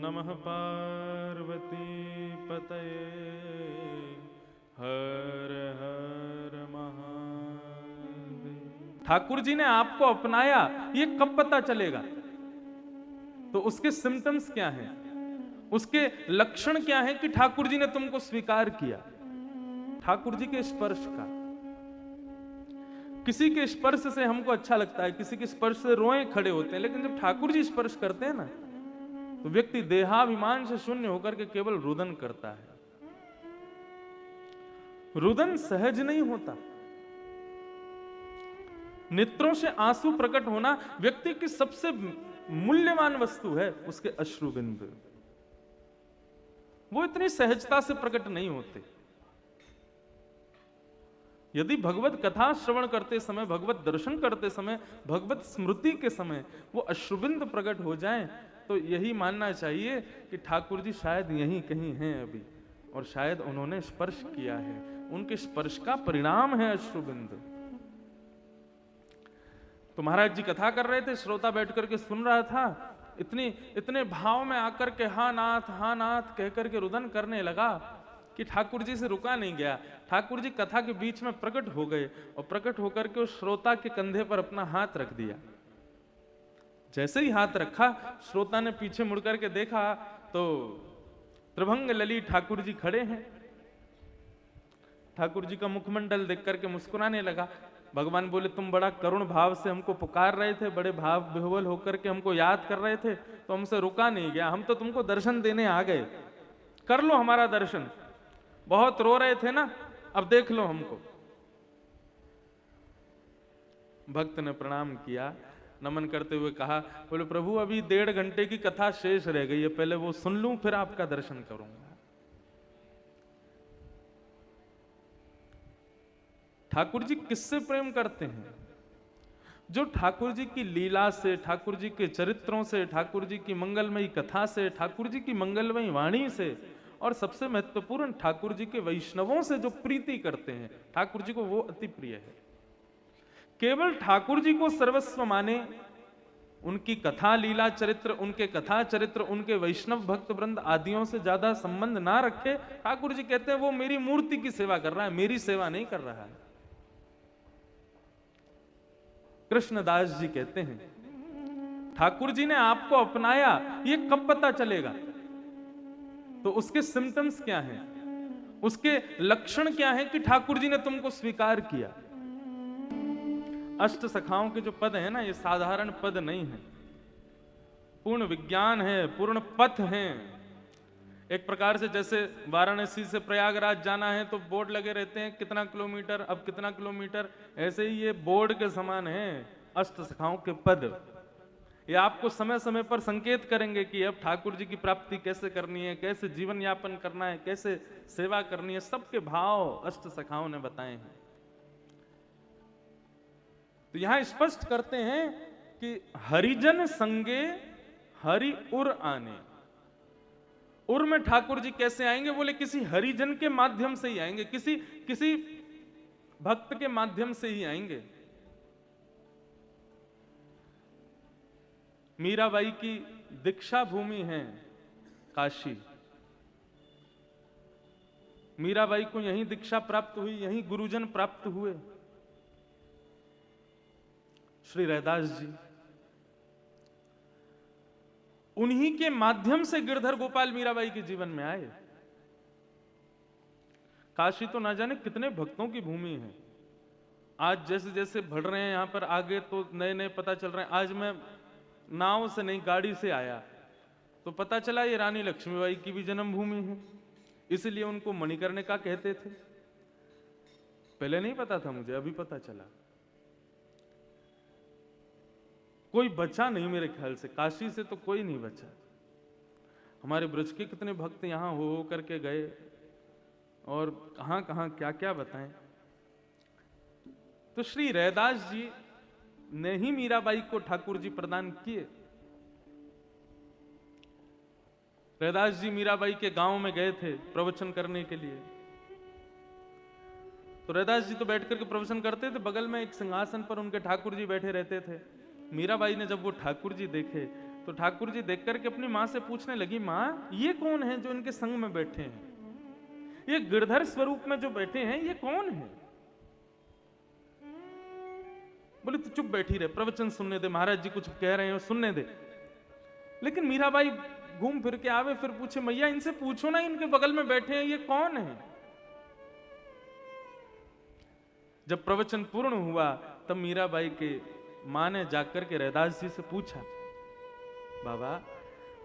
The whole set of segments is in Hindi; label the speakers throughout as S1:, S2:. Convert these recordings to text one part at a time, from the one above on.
S1: नमः पार्वती पतये हर हर महादेव। ठाकुर जी ने आपको अपनाया, ये कब पता चलेगा? तो उसके सिम्टम्स क्या हैं, उसके लक्षण क्या हैं कि ठाकुर जी ने तुमको स्वीकार किया? ठाकुर जी के स्पर्श का। किसी के स्पर्श से हमको अच्छा लगता है, किसी के स्पर्श से रोए खड़े होते हैं, लेकिन जब ठाकुर जी स्पर्श करते हैं ना, तो व्यक्ति देहाभिमान से शून्य होकर के केवल रुदन करता है। रुदन सहज नहीं होता। नेत्रों से आंसू प्रकट होना व्यक्ति की सबसे मूल्यवान वस्तु है, उसके अश्रुबिंदु। वो इतनी सहजता से प्रकट नहीं होते। यदि भगवत कथा श्रवण करते समय, भगवत दर्शन करते समय, भगवत स्मृति के समय वो अश्रुबिंद प्रकट हो जाएं, तो यही मानना चाहिए कि ठाकुर जी शायद यहीं कहीं हैं अभी, और शायद उन्होंने स्पर्श किया है। उनके स्पर्श का परिणाम है अश्रुबिंद। तो महाराज जी कथा कर रहे थे, श्रोता बैठ करके सुन रहा था, इतने भाव में आकर के हाँ नाथ कह करके रुदन करने लगा कि ठाकुर जी से रुका नहीं गया। ठाकुर जी कथा के बीच में प्रकट हो गए और प्रकट होकर के उस श्रोता के कंधे पर अपना हाथ रख दिया। जैसे ही हाथ रखा, श्रोता ने पीछे मुड़ करके देखा तो त्रिभंग लली ठाकुर जी खड़े हैं। ठाकुर जी का मुखमंडल देख करके मुस्कुराने लगा। भगवान बोले, तुम बड़ा करुण भाव से हमको पुकार रहे थे, बड़े भाव विह्वल होकर के हमको याद कर रहे थे, तो हमसे रुका नहीं गया। हम तो तुमको दर्शन देने आ गए, कर लो हमारा दर्शन। बहुत रो रहे थे ना, अब देख लो हमको। भक्त ने प्रणाम किया, नमन करते हुए कहा, बोले प्रभु अभी 1.5 घंटे की कथा शेष रह गई है, पहले वो सुन लूं फिर आपका दर्शन करूंगा। ठाकुर जी किससे प्रेम करते हैं? जो ठाकुर जी की लीला से, ठाकुर जी के चरित्रों से, ठाकुर जी की मंगलमयी कथा से, ठाकुर जी की मंगलमयी वाणी से, और सबसे महत्वपूर्ण ठाकुर जी के वैष्णवों से जो प्रीति करते हैं, ठाकुर जी को वो अति प्रिय है। केवल ठाकुर जी को सर्वस्व माने, उनकी कथा लीला चरित्र, उनके कथा चरित्र, उनके वैष्णव भक्त वृंद आदियों से ज्यादा संबंध ना रखे। ठाकुर जी कहते हैं वो मेरी मूर्ति की सेवा कर रहा है, मेरी सेवा नहीं कर रहा है। कृष्णदास जी कहते हैं ठाकुर जी ने आपको अपनाया, ये कब पता चलेगा? तो उसके सिम्टम्स क्या हैं, उसके लक्षण क्या हैं कि ठाकुर जी ने तुमको स्वीकार किया? अष्ट सखाओं के जो पद हैं ना, ये साधारण पद नहीं है, पूर्ण विज्ञान है, पूर्ण पथ है। एक प्रकार से जैसे वाराणसी से प्रयागराज जाना है तो बोर्ड लगे रहते हैं, कितना किलोमीटर, अब कितना किलोमीटर, ऐसे ही ये बोर्ड के समान है अष्ट सखाओं के पद। ये आपको समय समय पर संकेत करेंगे कि अब ठाकुर जी की प्राप्ति कैसे करनी है, कैसे जीवन यापन करना है, कैसे सेवा करनी है। सबके भाव अष्ट सखाओं ने बताए हैं। तो यहां स्पष्ट करते हैं कि हरिजन संगे हरि उर आने। उर में ठाकुर जी कैसे आएंगे? बोले किसी हरिजन के माध्यम से ही आएंगे, किसी भक्त के माध्यम से ही आएंगे। मीराबाई की दीक्षा भूमि है काशी। मीराबाई को यहीं दीक्षा प्राप्त हुई, यहीं गुरुजन प्राप्त हुए, श्री रैदास जी। उन्हीं के माध्यम से गिरधर गोपाल मीराबाई के जीवन में आए। काशी तो ना जाने कितने भक्तों की भूमि है। आज जैसे जैसे बढ़ रहे हैं यहां पर आगे, तो नए नए पता चल रहे हैं। आज मैं नाव से नहीं, गाड़ी से आया तो पता चला ये रानी लक्ष्मीबाई की भी जन्मभूमि है, इसलिए उनको मणिकर्णिका कहते थे। पहले नहीं पता था मुझे, अभी पता चला। कोई बचा नहीं मेरे ख्याल से, काशी से तो कोई नहीं बचा। हमारे ब्रज के कितने भक्त यहां हो करके गए, और कहां कहां क्या क्या बताएं। तो श्री रैदास जी ने ही मीराबाई को ठाकुर जी प्रदान किए। रैदास जी मीराबाई के गांव में गए थे प्रवचन करने के लिए। तो रैदास जी तो बैठ करके प्रवचन करते थे, बगल में एक सिंहासन पर उनके ठाकुर जी बैठे रहते थे। मीराबाई ने जब वो ठाकुर जी देखे तो ठाकुर जी देख करके अपनी माँ से पूछने लगी, माँ ये कौन है जो इनके संग में बैठे हैं? ये गिरधर स्वरूप में जो बैठे हैं ये कौन है? बोले तू चुप बैठी रहे, प्रवचन सुनने दे, महाराज जी कुछ कह रहे हैं सुनने दे। लेकिन मीराबाई घूम फिर के आवे, फिर पूछे, मैया इनसे पूछो ना, इनके बगल में बैठे हैं ये कौन है? जब प्रवचन पूर्ण हुआ तब मीराबाई के मां ने जाकर के रैदास जी से पूछा, बाबा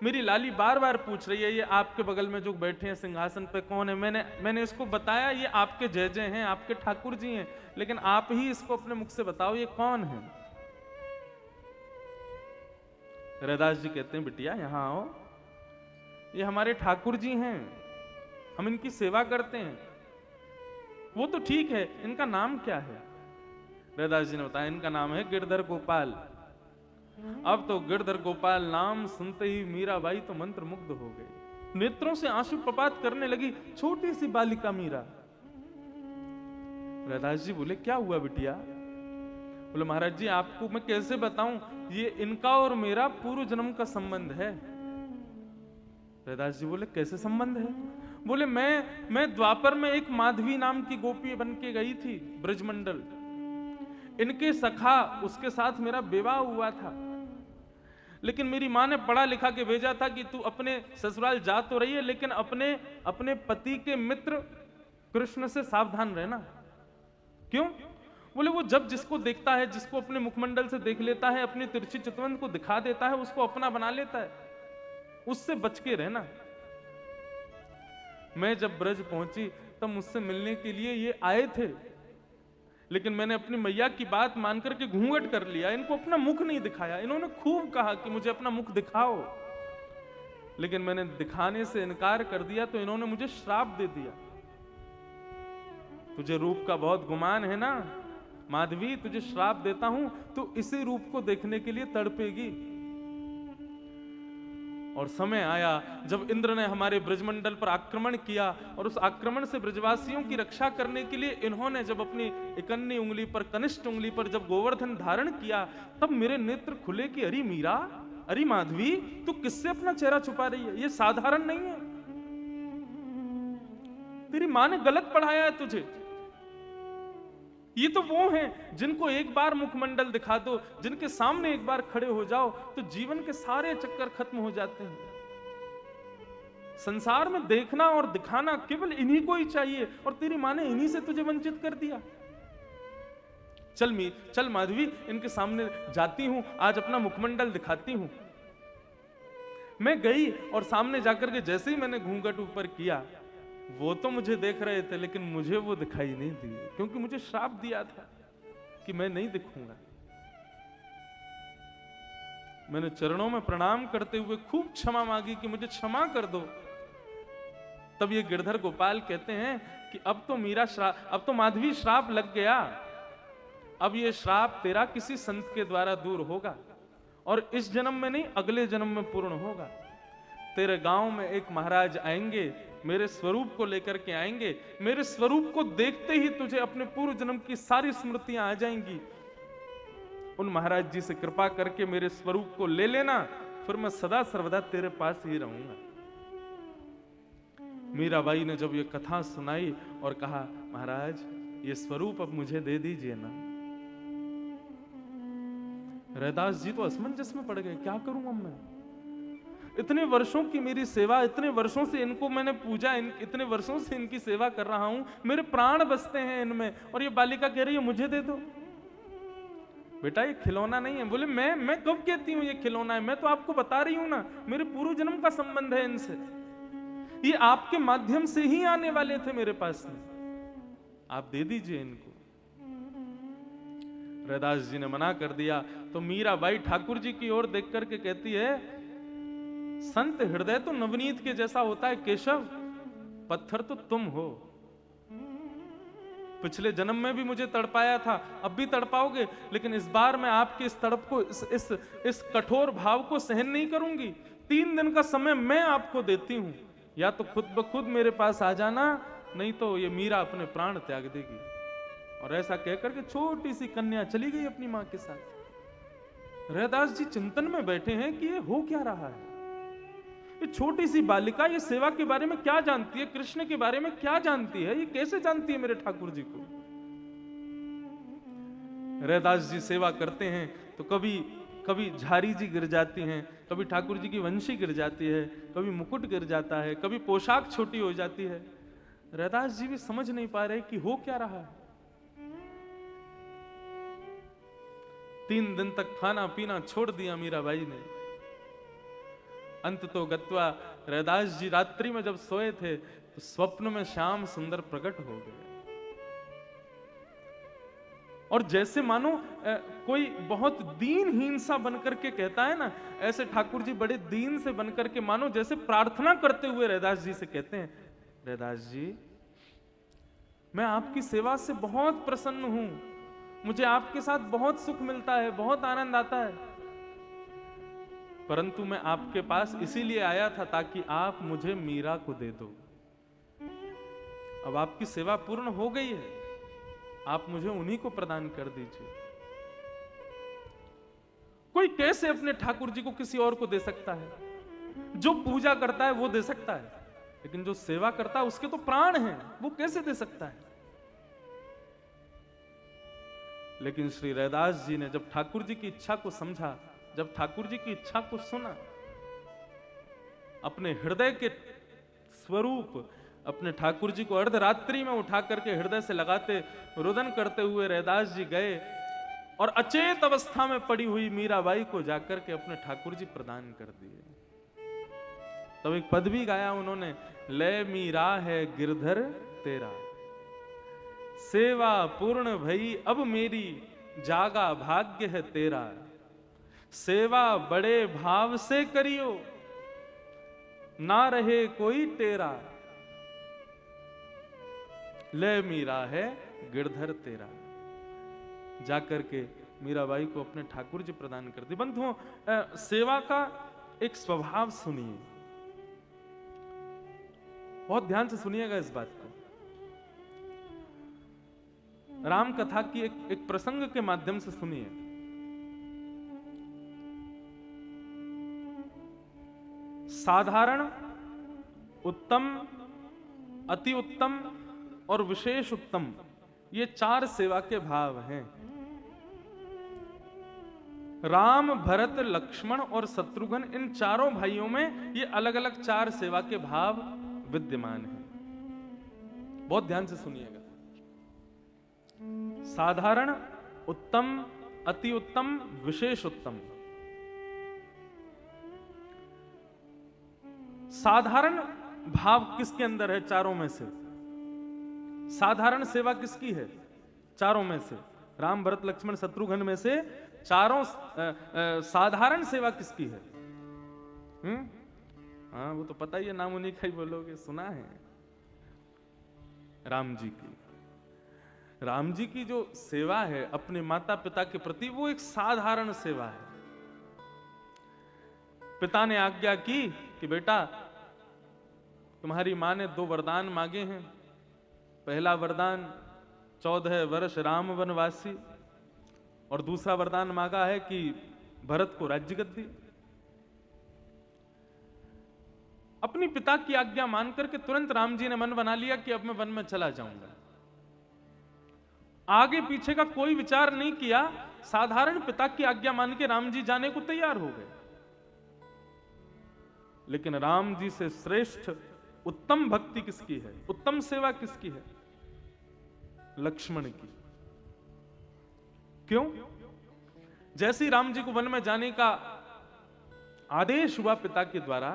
S1: मेरी लाली बार बार पूछ रही है ये आपके बगल में जो बैठे हैं सिंहासन पे कौन है? मैंने इसको बताया ये आपके जय जय हैं, आपके ठाकुर जी हैं, लेकिन आप ही इसको अपने मुख से बताओ ये कौन है? रैदास जी कहते हैं, बिटिया यहां आओ, ये हमारे ठाकुर जी हैं, हम इनकी सेवा करते हैं। वो तो ठीक है, इनका नाम क्या है? रैदास जी ने बताया, इनका नाम है गिरधर गोपाल। अब तो गिरधर गोपाल नाम सुनते ही मीराबाई तो मंत्र मुग्ध हो गई, नेत्रों से आंसू प्रपात करने लगी, छोटी सी बालिका मीरा। रैदास जी बोले, क्या हुआ बिटिया? बोले, महाराज जी आपको मैं कैसे बताऊं, ये इनका और मेरा पूर्व जन्म का संबंध है। रैदास जी बोले, कैसे संबंध है? बोले, मैं द्वापर में एक माधवी नाम की गोपी बन के गई थी ब्रजमंडल, इनके सखा उसके साथ मेरा विवाह हुआ था, लेकिन मेरी माँ ने पढ़ा लिखा के भेजा था कि तू अपने ससुराल जा तो रही है, लेकिन अपने पति के मित्र कृष्ण से सावधान रहना। क्यों? बोले, वो जब जिसको देखता है, जिसको अपने मुखमंडल से देख लेता है, अपनी तिरछी चितवंत को दिखा देता है, उसको अपना बना लेता है, उससे बच के रहना। मैं जब ब्रज पहुंची तब मुझसे मिलने के लिए ये आए थे, लेकिन मैंने अपनी मैया की बात मान करके घूंघट कर लिया, इनको अपना मुख नहीं दिखाया। इन्होंने खूब कहा कि मुझे अपना मुख दिखाओ, लेकिन मैंने दिखाने से इनकार कर दिया तो इन्होंने मुझे श्राप दे दिया। तुझे रूप का बहुत गुमान है ना माधवी, तुझे श्राप देता हूं, तो इसी रूप को देखने के लिए तड़पेगी। और समय आया जब इंद्र ने हमारे ब्रजमंडल पर आक्रमण किया, और उस आक्रमण से ब्रजवासियों की रक्षा करने के लिए इन्होंने जब अपनी इकन्नी उंगली पर, कनिष्ठ उंगली पर जब गोवर्धन धारण किया, तब मेरे नेत्र खुले कि अरे मीरा, अरे माधवी, तू किससे अपना चेहरा छुपा रही है? ये साधारण नहीं है, तेरी मां ने गलत पढ़ाया है तुझे। ये तो वो हैं जिनको एक बार मुखमंडल दिखा दो, जिनके सामने एक बार खड़े हो जाओ तो जीवन के सारे चक्कर खत्म हो जाते हैं। संसार में देखना और दिखाना केवल इन्हीं को ही चाहिए, और तेरी मां ने इन्हीं से तुझे वंचित कर दिया। चल माधवी, इनके सामने जाती हूं, आज अपना मुखमंडल दिखाती हूं। मैं गई और सामने जाकर के जैसे ही मैंने घूंघट ऊपर किया, वो तो मुझे देख रहे थे, लेकिन मुझे वो दिखाई नहीं दिए, क्योंकि मुझे श्राप दिया था कि मैं नहीं दिखूंगा। मैंने चरणों में प्रणाम करते हुए खूब क्षमा मांगी कि मुझे क्षमा कर दो। तब ये गिरधर गोपाल कहते हैं कि अब तो माधवी श्राप लग गया, अब ये श्राप तेरा किसी संत के द्वारा दूर होगा, और इस जन्म में नहीं, अगले जन्म में पूर्ण होगा। तेरे गांव में एक महाराज आएंगे, मेरे स्वरूप को लेकर के आएंगे, मेरे स्वरूप को देखते ही तुझे अपने पूर्व जन्म की सारी स्मृतियां आ जाएंगी। उन महाराज जी से कृपा करके मेरे स्वरूप को ले लेना, फिर मैं सदा सर्वदा तेरे पास ही रहूंगा। मीराबाई ने जब ये कथा सुनाई और कहा, महाराज ये स्वरूप अब मुझे दे दीजिए ना। रैदास जी तो असमंजस में पड़ गए, क्या करूंगा मैं? इतने वर्षों की मेरी सेवा, इतने वर्षों से इनको मैंने पूजा, इतने वर्षों से इनकी सेवा कर रहा हूं, मेरे प्राण बसते हैं इनमें, और ये बालिका कह रही है मुझे दे दो। बेटा ये खिलौना नहीं है। बोले, मैं कब कहती हूं ये खिलौना है? मैं तो आपको बता रही हूं ना, मेरे पूर्व जन्म का संबंध है इनसे, ये आपके माध्यम से ही आने वाले थे मेरे पास में, आप दे दीजिए इनको। रैदास जी ने मना कर दिया तो मीराबाई ठाकुर जी की ओर देख करके कहती है, संत हृदय तो नवनीत के जैसा होता है केशव, पत्थर तो तुम हो। पिछले जन्म में भी मुझे तड़पाया था, अब भी तड़पाओगे, लेकिन इस बार मैं आपके इस तड़प को, इस कठोर भाव को सहन नहीं करूंगी। 3 दिन का समय मैं आपको देती हूं, या तो खुद ब खुद मेरे पास आ जाना, नहीं तो ये मीरा अपने प्राण त्याग देगी। और ऐसा कहकर के छोटी सी कन्या चली गई अपनी मां के साथ। रैदास जी चिंतन में बैठे हैं कि ये हो क्या रहा है। ये छोटी सी बालिका ये सेवा के बारे में क्या जानती है, कृष्ण के बारे में क्या जानती है, ये कैसे जानती है मेरे ठाकुर जी को। रैदास जी सेवा करते हैं तो कभी कभी झारी जी गिर जाती हैं, कभी ठाकुर जी की वंशी गिर जाती है, कभी मुकुट गिर जाता है, कभी पोशाक छोटी हो जाती है। रैदास जी भी समझ नहीं पा रहे कि हो क्या रहा है। 3 दिन तक खाना पीना छोड़ दिया मीराबाई ने। अंत तो गत्वा रैदास जी रात्रि में जब सोए थे तो स्वप्न में श्याम सुंदर प्रकट हो गए, और जैसे मानो कोई बहुत दीनहीन सा बनकर के कहता है ना, ऐसे ठाकुर जी बड़े दीन से बनकर के मानो जैसे प्रार्थना करते हुए रैदास जी से कहते हैं, रैदास जी मैं आपकी सेवा से बहुत प्रसन्न हूं, मुझे आपके साथ बहुत सुख मिलता है, बहुत आनंद आता है, परंतु मैं आपके पास इसीलिए आया था ताकि आप मुझे मीरा को दे दो। अब आपकी सेवा पूर्ण हो गई है, आप मुझे उन्हीं को प्रदान कर दीजिए। कोई कैसे अपने ठाकुर जी को किसी और को दे सकता है? जो पूजा करता है वो दे सकता है, लेकिन जो सेवा करता है उसके तो प्राण हैं, वो कैसे दे सकता है? लेकिन श्री रैदास जी ने जब ठाकुर जी की इच्छा को समझा, जब ठाकुर जी की इच्छा को सुना, अपने हृदय के स्वरूप अपने ठाकुर जी को अर्धरात्रि में उठा करके हृदय से लगाते रुदन करते हुए रैदास जी गए और अचेत अवस्था में पड़ी हुई मीराबाई को जाकर के अपने ठाकुर जी प्रदान कर दिए। तब एक पद भी गाया उन्होंने, ले मीरा है गिरधर तेरा, सेवा पूर्ण भई अब मेरी, जागा भाग्य है तेरा, सेवा बड़े भाव से करियो, ना रहे कोई तेरा, ले मीरा है गिरधर तेरा। जाकर के मीराबाई को अपने ठाकुर जी प्रदान कर दी। बंधुओं, सेवा का एक स्वभाव सुनिए, बहुत ध्यान से सुनिएगा इस बात को। राम कथा की एक प्रसंग के माध्यम से सुनिए। साधारण, उत्तम, अति उत्तम और विशेष उत्तम, ये 4 सेवा के भाव हैं। राम, भरत, लक्ष्मण और शत्रुघ्न, इन चारों भाइयों में ये अलग अलग 4 सेवा के भाव विद्यमान हैं। बहुत ध्यान से सुनिएगा। साधारण, उत्तम, अति उत्तम, विशेष उत्तम। साधारण भाव किसके अंदर है? चारों में से साधारण सेवा किसकी है? चारों में से, राम, भरत, लक्ष्मण, शत्रुघ्न में से चारों साधारण सेवा किसकी है? हाँ, वो तो पता ही है, नाम उन्हीं का ही बोलोगे, सुना है। राम जी की, राम जी की जो सेवा है अपने माता पिता के प्रति, वो एक साधारण सेवा है। पिता ने आज्ञा की कि बेटा तुम्हारी मां ने 2 वरदान मांगे हैं। पहला वरदान 14 वर्ष राम वनवासी, और दूसरा वरदान मांगा है कि भरत को राज्य गद्दी। अपनी पिता की आज्ञा मान करके तुरंत राम जी ने मन बना लिया कि अब मैं वन में चला जाऊंगा। आगे पीछे का कोई विचार नहीं किया, साधारण पिता की आज्ञा मान के राम जी जाने को तैयार हो गए। लेकिन राम जी से श्रेष्ठ उत्तम भक्ति किसकी है? उत्तम सेवा किसकी है? लक्ष्मण की। क्यों? जैसे ही राम जी को वन में जाने का आदेश हुआ पिता के द्वारा,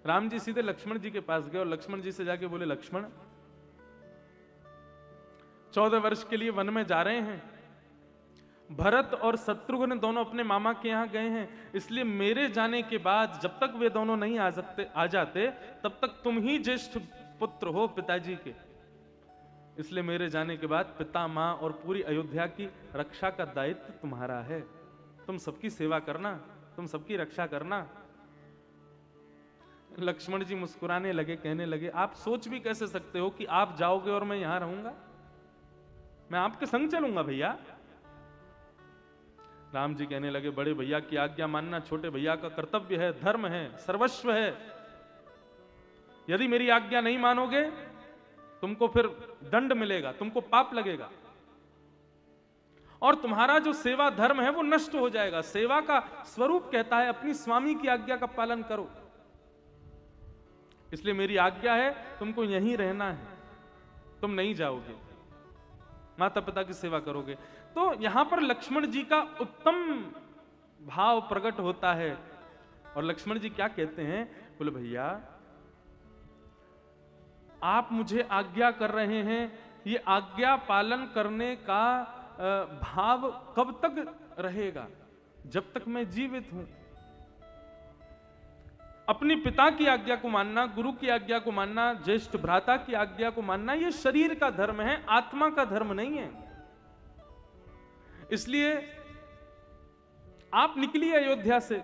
S1: राम जी सीधे लक्ष्मण जी के पास गए और लक्ष्मण जी से जाके बोले, लक्ष्मण 14 वर्ष के लिए वन में जा रहे हैं, भरत और शत्रुघ्न दोनों अपने मामा के यहां गए हैं, इसलिए मेरे जाने के बाद जब तक वे दोनों नहीं आ जाते तब तक तुम ही ज्येष्ठ पुत्र हो पिताजी के। इसलिए मेरे जाने के बाद पिता, मां और पूरी अयोध्या की रक्षा का दायित्व तुम्हारा है। तुम सबकी सेवा करना, तुम सबकी रक्षा करना। लक्ष्मण जी मुस्कुराने लगे, कहने लगे, आप सोच भी कैसे सकते हो कि आप जाओगे और मैं यहां रहूंगा? मैं आपके संग चलूंगा भैया। राम जी कहने लगे, बड़े भैया की आज्ञा मानना छोटे भैया का कर्तव्य है, धर्म है, सर्वस्व है। यदि मेरी आज्ञा नहीं मानोगे तुमको फिर दंड मिलेगा, तुमको पाप लगेगा, और तुम्हारा जो सेवा धर्म है वो नष्ट हो जाएगा। सेवा का स्वरूप कहता है अपनी स्वामी की आज्ञा का पालन करो। इसलिए मेरी आज्ञा है तुमको यहीं रहना है, तुम नहीं जाओगे, माता पिता की सेवा करोगे। तो यहां पर लक्ष्मण जी का उत्तम भाव प्रकट होता है। और लक्ष्मण जी क्या कहते हैं, बोले भैया आप मुझे आज्ञा कर रहे हैं, ये आज्ञा पालन करने का भाव कब तक रहेगा? जब तक मैं जीवित हूं। अपनी पिता की आज्ञा को मानना, गुरु की आज्ञा को मानना, ज्येष्ठ भ्राता की आज्ञा को मानना, यह शरीर का धर्म है, आत्मा का धर्म नहीं है। इसलिए आप निकलिए अयोध्या से।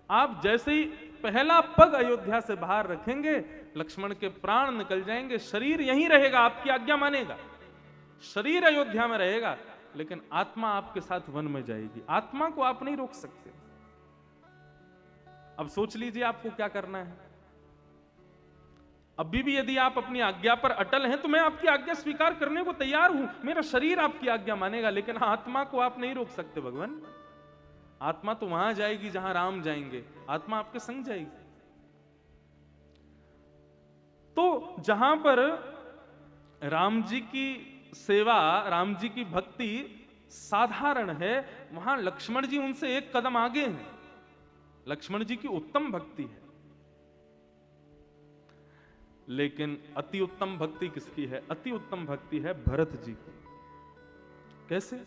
S1: आप जैसे ही पहला पग अयोध्या से बाहर रखेंगे, लक्ष्मण के प्राण निकल जाएंगे। शरीर यहीं रहेगा, आपकी आज्ञा मानेगा, शरीर अयोध्या में रहेगा, लेकिन आत्मा आपके साथ वन में जाएगी। आत्मा को आप नहीं रोक सकते। अब सोच लीजिए आपको क्या करना है। अभी भी यदि आप अपनी आज्ञा पर अटल हैं तो मैं आपकी आज्ञा स्वीकार करने को तैयार हूं, मेरा शरीर आपकी आज्ञा मानेगा, लेकिन आत्मा को आप नहीं रोक सकते भगवान। आत्मा तो वहां जाएगी जहां राम जाएंगे, आत्मा आपके संग जाएगी। तो जहां पर राम जी की सेवा, राम जी की भक्ति साधारण है, वहां लक्ष्मण जी उनसे एक कदम आगे हैं। लक्ष्मण जी की उत्तम भक्ति है, लेकिन अति उत्तम भक्ति किसकी है? अति उत्तम भक्ति है भरत जी की। कैसे?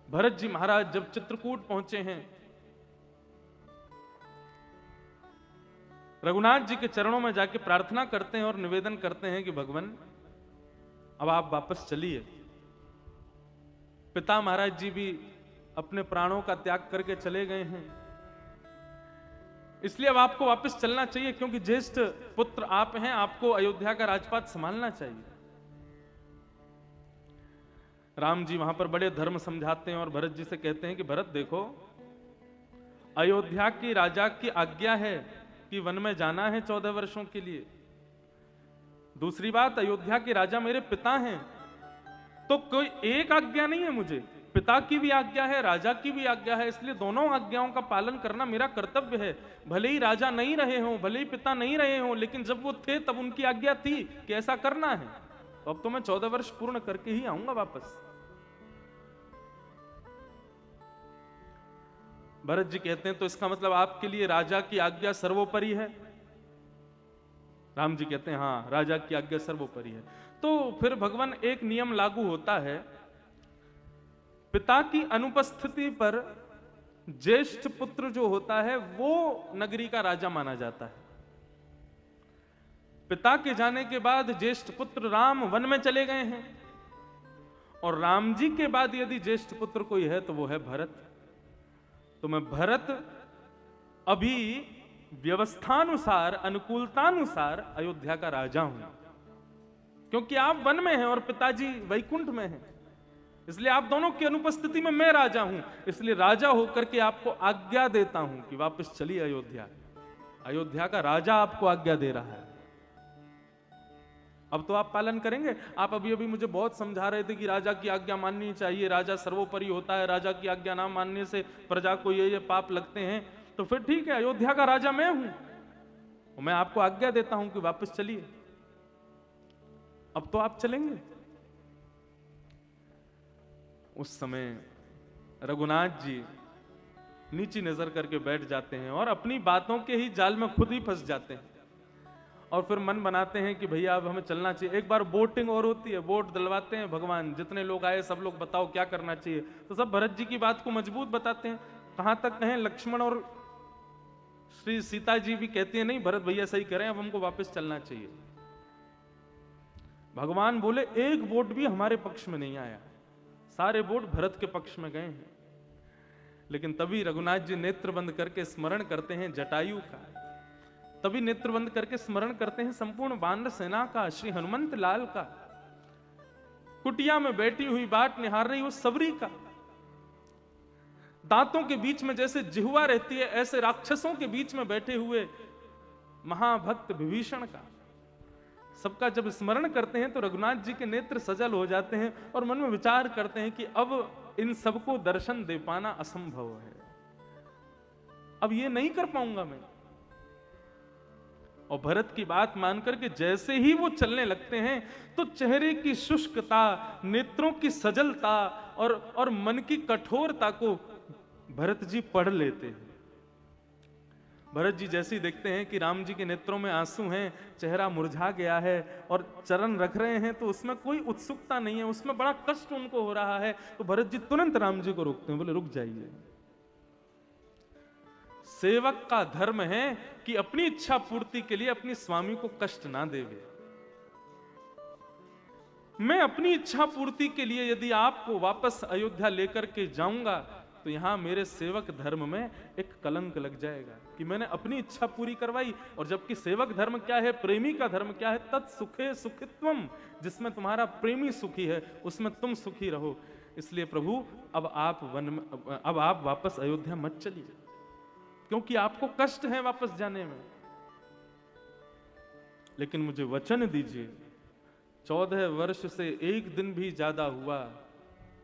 S1: भरत जी महाराज जब चित्रकूट पहुंचे हैं, रघुनाथ जी के चरणों में जाके प्रार्थना करते हैं और निवेदन करते हैं कि भगवान अब आप वापस चलिए। पिता महाराज जी भी अपने प्राणों का त्याग करके चले गए हैं, इसलिए अब आपको वापस चलना चाहिए, क्योंकि ज्येष्ठ पुत्र आप हैं, आपको अयोध्या का राजपाट संभालना चाहिए। राम जी वहां पर बड़े धर्म समझाते हैं और भरत जी से कहते हैं कि भरत देखो, अयोध्या की राजा की आज्ञा है कि वन में जाना है 14 वर्षों के लिए। दूसरी बात, अयोध्या के राजा मेरे पिता हैं, तो कोई एक आज्ञा नहीं है मुझे, पिता की भी आज्ञा है, राजा की भी आज्ञा है, इसलिए दोनों आज्ञाओं का पालन करना मेरा कर्तव्य है। भले ही राजा नहीं रहे हों, भले ही पिता नहीं रहे हों, लेकिन जब वो थे तब उनकी आज्ञा थी कि ऐसा करना है, तो अब तो मैं 14 वर्ष पूर्ण करके ही आऊंगा वापस। भरत जी कहते हैं तो इसका मतलब आपके लिए राजा की आज्ञा सर्वोपरि है? राम जी कहते हैं हाँ, राजा की आज्ञा सर्वोपरि है। तो फिर भगवान एक नियम लागू होता है, पिता की अनुपस्थिति पर ज्येष्ठ पुत्र जो होता है वो नगरी का राजा माना जाता है। पिता के जाने के बाद ज्येष्ठ पुत्र राम वन में चले गए हैं, और राम जी के बाद यदि ज्येष्ठ पुत्र कोई है तो वो है भरत। तो मैं भरत अभी व्यवस्थानुसार, अनुकूलतानुसार अयोध्या का राजा हूं, क्योंकि आप वन में हैं और पिताजी वैकुंठ में हैं, इसलिए आप दोनों की अनुपस्थिति में मैं राजा हूं। इसलिए राजा होकर के आपको आज्ञा देता हूं कि वापस चलिए अयोध्या। अयोध्या का राजा आपको आज्ञा दे रहा है, अब तो आप पालन करेंगे। आप अभी अभी मुझे बहुत समझा रहे थे कि राजा की आज्ञा माननी चाहिए, राजा सर्वोपरि होता है, राजा की आज्ञा ना मानने से प्रजा को ये पाप लगते हैं। तो फिर ठीक है, अयोध्या का राजा मैं हूं, और मैं आपको आज्ञा देता हूं कि वापस चलिए। अब तो आप चलेंगे। उस समय रघुनाथ जी नीची नजर करके बैठ जाते हैं और अपनी बातों के ही जाल में खुद ही फंस जाते हैं, और फिर मन बनाते हैं कि भैया अब हमें चलना चाहिए। एक बार बोटिंग और होती है, बोट दिलवाते हैं भगवान, जितने लोग आए सब लोग बताओ क्या करना चाहिए, तो सब भरत जी की बात को मजबूत बताते हैं। कहां तक कहें, लक्ष्मण और श्री सीता जी भी कहती है नहीं भरत भैया सही करें, अब हमको वापस चलना चाहिए। भगवान बोले एक वोट भी हमारे पक्ष में नहीं आया, सारे वोट भरत के पक्ष में गए हैं। लेकिन तभी रघुनाथ जी नेत्र बंद करके स्मरण करते हैं जटायु का, तभी नेत्र बंद करके स्मरण करते हैं संपूर्ण वानर सेना का, श्री हनुमंत लाल का, कुटिया में बैठी हुई बाट निहार रही वो सबरी का। दांतों के बीच में जैसे जिह्वा रहती है, ऐसे राक्षसों के बीच में बैठे हुए महाभक्त विभीषण का। सबका जब स्मरण करते हैं तो रघुनाथ जी के नेत्र सजल हो जाते हैं और मन में विचार करते हैं कि अब इन सबको दर्शन दे पाना असंभव है, अब ये नहीं कर पाऊंगा मैं। और भरत की बात मानकर के जैसे ही वो चलने लगते हैं तो चेहरे की शुष्कता, नेत्रों की सजलता और मन की कठोरता को भरत जी पढ़ लेते हैं। भरत जी जैसे ही देखते हैं कि राम जी के नेत्रों में आंसू हैं, चेहरा मुरझा गया है और चरण रख रहे हैं तो उसमें कोई उत्सुकता नहीं है, उसमें बड़ा कष्ट उनको हो रहा है, तो भरत जी तुरंत राम जी को रोकते हैं, बोले रुक जाइए। सेवक का धर्म है कि अपनी इच्छा पूर्ति के लिए अपनी स्वामी को कष्ट ना देवे। मैं अपनी इच्छा पूर्ति के लिए यदि आपको वापस अयोध्या लेकर के जाऊंगा तो यहां मेरे सेवक धर्म में एक कलंक लग जाएगा कि मैंने अपनी इच्छा पूरी करवाई। और जबकि सेवक धर्म क्या है, प्रेमी का धर्म क्या है, तत्सुखे सुखित्वम, जिसमें तुम्हारा प्रेमी सुखी है उसमें तुम सुखी रहो। इसलिए प्रभु अब आप वापस अयोध्या मत चलिए, क्योंकि आपको कष्ट है वापस जाने में। लेकिन मुझे वचन दीजिए, 14 वर्ष से एक दिन भी ज्यादा हुआ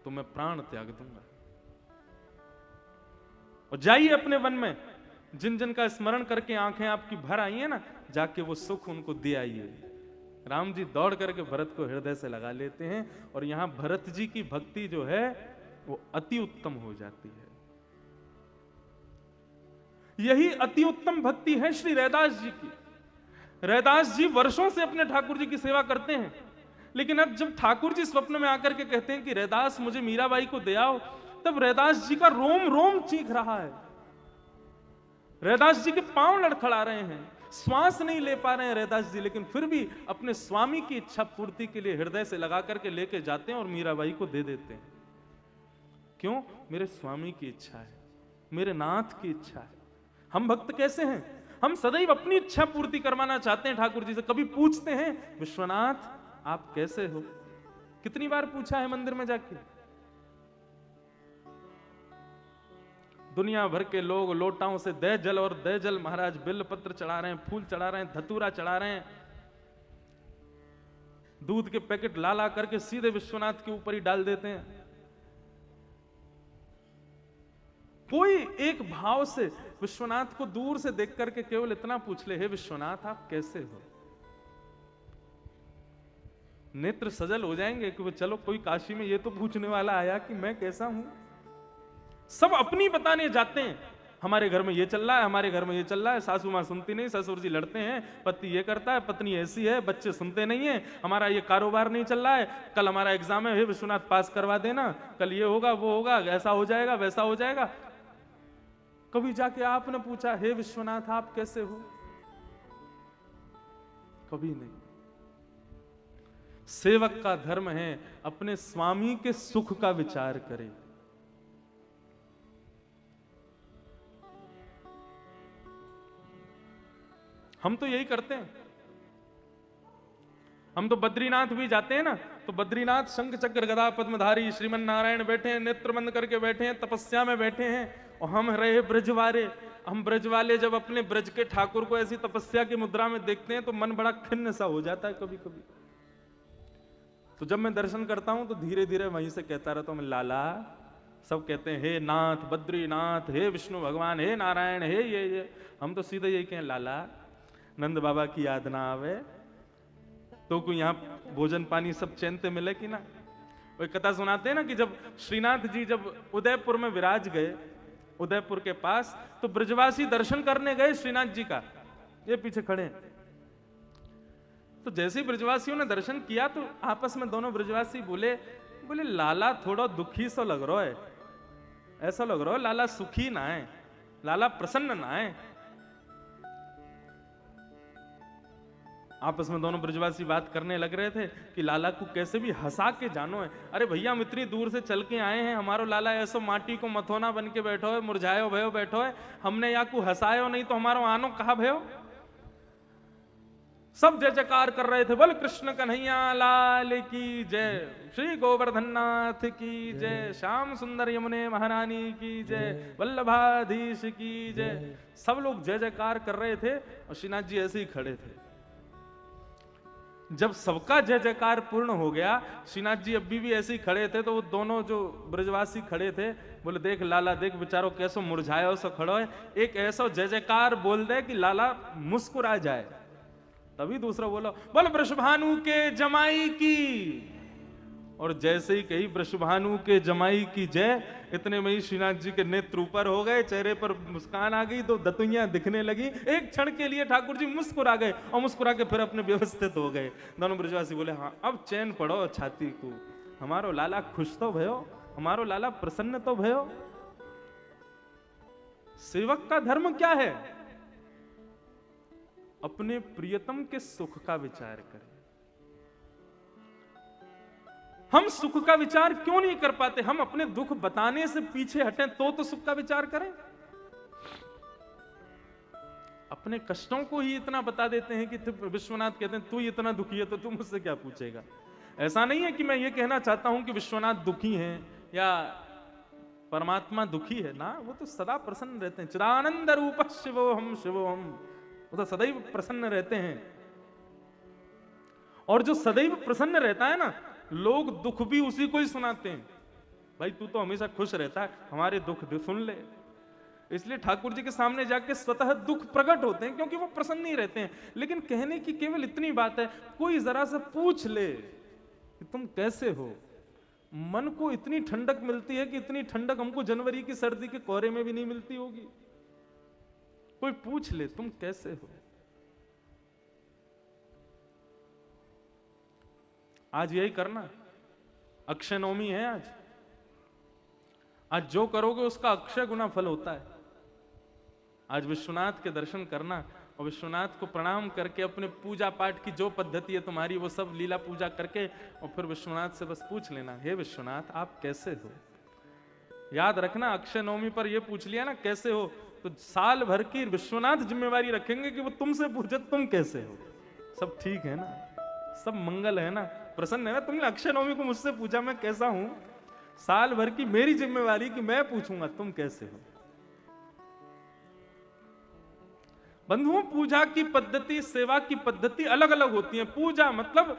S1: तो मैं प्राण त्याग दूंगा। और जाइए अपने वन में, जिन जिन का स्मरण करके आंखें आपकी भर आई है ना, जाके वो सुख उनको दे आइए। राम जी दौड़ करके भरत को हृदय से लगा लेते हैं और यहां भरत जी की भक्ति जो है वो अति उत्तम हो जाती है। यही अति उत्तम भक्ति है श्री रैदास जी की। रैदास जी वर्षों से अपने ठाकुर जी की सेवा करते हैं, लेकिन अब जब ठाकुर जी स्वप्न में आकर के कहते हैं कि रैदास मुझे मीराबाई को दे आओ, तब रैदास जी का रोम रोम चीख रहा है। रैदास जी के पांव लड़खड़ा रहे हैं, श्वास नहीं ले पा रहे हैं रैदास जी, लेकिन फिर भी अपने स्वामी की इच्छा पूर्ति के लिए हृदय से लगा करके लेके जाते हैं और मीराबाई को दे देते हैं। क्यों? मेरे स्वामी की इच्छा है, मेरे नाथ की इच्छा है। हम भक्त कैसे हैं? हम सदैव अपनी इच्छा पूर्ति करवाना चाहते हैं ठाकुर जी से। कभी पूछते हैं विश्वनाथ आप कैसे हो? कितनी बार पूछा है मंदिर में जाके? दुनिया भर के लोग लोटाओं से दे जल और दे जल महाराज बिल्ल पत्र चढ़ा रहे हैं, फूल चढ़ा रहे हैं, धतूरा चढ़ा रहे हैं, दूध के पैकेट ला ला करके सीधे विश्वनाथ के ऊपर ही डाल देते हैं। कोई एक भाव से विश्वनाथ को दूर से देख करके केवल इतना पूछ ले, हे विश्वनाथ आप कैसे हो? नेत्र सजल हो जाएंगे कि चलो कोई काशी में ये तो पूछने वाला आया कि मैं कैसा हूं। सब अपनी बताने जाते हैं, हमारे घर में ये चल रहा है, हमारे घर में ये चल रहा है, सासू मां सुनती नहीं, ससुर जी लड़ते हैं, पति ये करता है, पत्नी ऐसी है, बच्चे सुनते नहीं है, हमारा ये कारोबार नहीं चल रहा है, कल हमारा एग्जाम है, हे विश्वनाथ पास करवा देना, कल ये होगा वो होगा, ऐसा हो जाएगा वैसा हो जाएगा। कभी जाके आपने पूछा हे विश्वनाथ आप कैसे हो? कभी नहीं। सेवक का धर्म है अपने स्वामी के सुख का विचार करे। हम तो यही करते हैं। हम तो बद्रीनाथ भी जाते हैं ना, तो बद्रीनाथ शंख चक्र गदा पद्मधारी श्रीमन नारायण बैठे हैं, नेत्र बंद करके बैठे हैं, तपस्या में बैठे हैं, और हम रहे ब्रजवारे। हम ब्रज वाले जब अपने ब्रज के ठाकुर को ऐसी तपस्या की मुद्रा में देखते हैं तो मन बड़ा खिन्न सा हो जाता है कभी कभी। तो जब मैं दर्शन करता हूं तो धीरे धीरे वहीं से कहता रहता हूं मैं लाला। सब कहते हैं हे नाथ बद्रीनाथ, हे विष्णु भगवान, हे नारायण, हे ये। हम तो सीधे यही कहें लाला नंद बाबा की याद ना आवे तो कोई यहाँ भोजन पानी सब चैनते मिले कि ना। वो कथा सुनाते हैं ना कि जब श्रीनाथ जी जब उदयपुर में विराज गए, उदयपुर के पास, तो ब्रजवासी दर्शन करने गए श्रीनाथ जी का, ये पीछे खड़े हैं। तो जैसे ही ब्रजवासियों ने दर्शन किया तो आपस में दोनों ब्रजवासी बोले लाला थोड़ा दुखी सा लग रहा है, ऐसा लग रहा है लाला सुखी ना है, लाला प्रसन्न ना है। आपस में दोनों ब्रजवासी बात करने लग रहे थे कि लाला को कैसे भी हंसा के जानो है। अरे भैया हम इतनी दूर से चल के आए हैं, हमारो लाला ऐसो माटी को मथोना बन के बैठो है, मुरझायो भयो बैठो है, हमने या को हंसायो नहीं तो हमारो आनो कहा भयो। सब जय जयकार कर रहे थे, बोल कृष्ण कन्हैया लाल की जय, श्री गोवर्धन नाथ की जय, श्याम सुंदर यमुने महारानी की जय, वल्लभाधीश की जय। सब लोग जय जयकार कर रहे थे और श्रीनाथ जी ऐसे ही खड़े थे। जब सबका जय जयकार पूर्ण हो गया, श्रीनाथ जी अभी भी ऐसे ही खड़े थे, तो वो दोनों जो ब्रजवासी खड़े थे बोले देख लाला देख बेचारो कैसो मुरझाया सो खड़ो है, एक ऐसा जय जयकार बोल दे कि लाला मुस्कुरा जाए। तभी दूसरा बोलो बोल वृषभानु के जमाई की, और जैसे ही कही वृषभानु के जमाई की जय, इतने में ही श्रीनाथ जी के नेत्र ऊपर हो गए, चेहरे पर मुस्कान आ गई, दो दतुइयां दिखने लगी। एक क्षण के लिए ठाकुर जी मुस्कुरा गए और मुस्कुरा के फिर अपने व्यवस्थित हो गए। दोनों ब्रजवासी बोले हाँ अब चैन पड़ो छाती को, हमारो लाला खुश तो भयो, हमारो लाला प्रसन्न तो भयो। सेवक का धर्म क्या है? अपने प्रियतम के सुख का विचार करें। हम सुख का विचार क्यों नहीं कर पाते? हम अपने दुख बताने से पीछे हटें तो सुख का विचार करें। अपने कष्टों को ही इतना बता देते हैं कि विश्वनाथ कहते हैं तू इतना दुखी है तो तू मुझसे क्या पूछेगा। ऐसा नहीं है कि मैं ये कहना चाहता हूं कि विश्वनाथ दुखी हैं या परमात्मा दुखी है ना, वो तो सदा प्रसन्न रहते हैं। चिदानंद रूप शिवोहम शिवोहम, वो तो सदैव प्रसन्न रहते हैं। और जो सदैव प्रसन्न रहता है ना, लोग दुख भी उसी को ही सुनाते हैं। भाई तू तो हमेशा खुश रहता है, हमारे दुख सुन ले। इसलिए ठाकुर जी के सामने जाके स्वतः दुख प्रकट होते हैं, क्योंकि वो प्रसन्न ही रहते हैं। लेकिन कहने की केवल इतनी बात है, कोई जरा सा पूछ ले कि तुम कैसे हो, मन को इतनी ठंडक मिलती है कि इतनी ठंडक हमको जनवरी की सर्दी के कोहरे में भी नहीं मिलती होगी। कोई पूछ ले तुम कैसे हो। आज यही करना, अक्षय नवमी है आज जो करोगे उसका अक्षय गुना फल होता है। आज विश्वनाथ के दर्शन करना और विश्वनाथ को प्रणाम करके अपने पूजा पाठ की जो पद्धति है तुम्हारी वो सब लीला पूजा करके और फिर विश्वनाथ से बस पूछ लेना, हे विश्वनाथ आप कैसे हो। याद रखना, अक्षय नवमी पर ये पूछ लिया ना कैसे हो, तो साल भर की विश्वनाथ जिम्मेवारी रखेंगे कि वो तुमसे पूछे तुम कैसे हो। सब ठीक है ना, सब मंगल है ना, प्रसन्न है ना। तुमने अक्षय नवमी को मुझसे पूछा मैं कैसा हूं, साल भर की मेरी जिम्मेवारी कि मैं पूछूंगा तुम कैसे हो। बंधुओं, पूजा की पद्धति, सेवा की पद्धति अलग अलग होती है। पूजा मतलब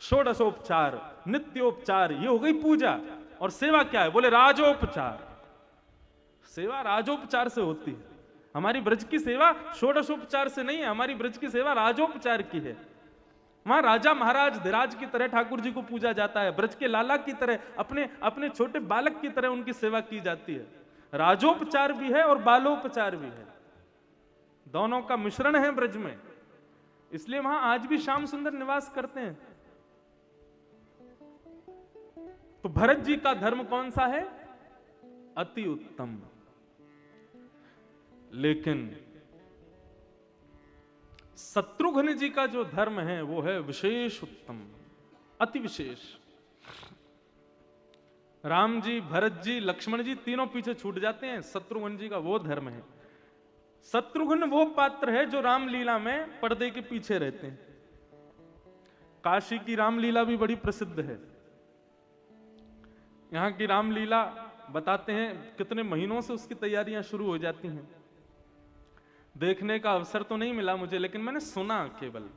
S1: षोडशोपचार, नित्योपचार, ये हो गई पूजा। और सेवा क्या है? बोले राजोपचार। सेवा राजोपचार से होती है। हमारी ब्रज की सेवा षोडशोपचार से नहीं है, हमारी ब्रज की सेवा राजोपचार की है। वहां राजा महाराज धीराज की तरह ठाकुर जी को पूजा जाता है, ब्रज के लाला की तरह, अपने अपने छोटे बालक की तरह उनकी सेवा की जाती है। राजोपचार भी है और बालोपचार भी है, दोनों का मिश्रण है ब्रज में। इसलिए वहां आज भी श्याम सुंदर निवास करते हैं। तो भरत जी का धर्म कौन सा है? अति उत्तम। लेकिन शत्रुघ्न जी का जो धर्म है वो है विशेष उत्तम, अति विशेष। राम जी, भरत जी, लक्ष्मण जी तीनों पीछे छूट जाते हैं, शत्रुघ्न जी का वो धर्म है। शत्रुघ्न वो पात्र है जो रामलीला में पर्दे के पीछे रहते हैं। काशी की रामलीला भी बड़ी प्रसिद्ध है। यहां की रामलीला बताते हैं कितने महीनों से उसकी तैयारियां शुरू हो जाती हैं। देखने का अवसर तो नहीं मिला मुझे, लेकिन मैंने सुना केवल।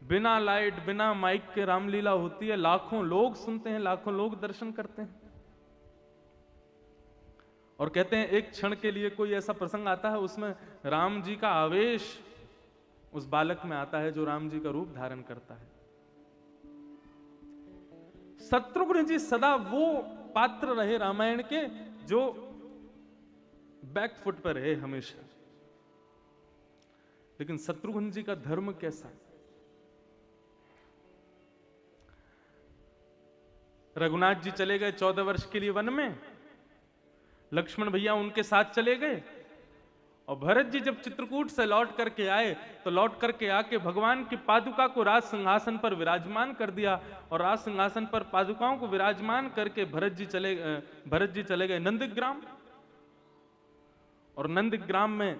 S1: बिना लाइट बिना माइक के रामलीला होती है, लाखों लोग सुनते हैं, लाखों लोग दर्शन करते हैं। और कहते हैं एक क्षण के लिए कोई ऐसा प्रसंग आता है उसमें राम जी का आवेश उस बालक में आता है जो राम जी का रूप धारण करता है। शत्रुघ्न जी सदा वो पात्र रहे रामायण के जो बैकफुट पर रहे हमेशा। लेकिन शत्रुघ्न जी का धर्म कैसा? रघुनाथ जी चले गए 14 वर्ष के लिए वन में, लक्ष्मण भैया उनके साथ चले गए, और भरत जी जब चित्रकूट से लौट करके आए तो लौट करके आके भगवान की पादुका को राज सिंहासन पर विराजमान कर दिया, और राज सिंहासन पर पादुकाओं को विराजमान करके भरत जी चले गए नंदग्राम। और नंदग्राम में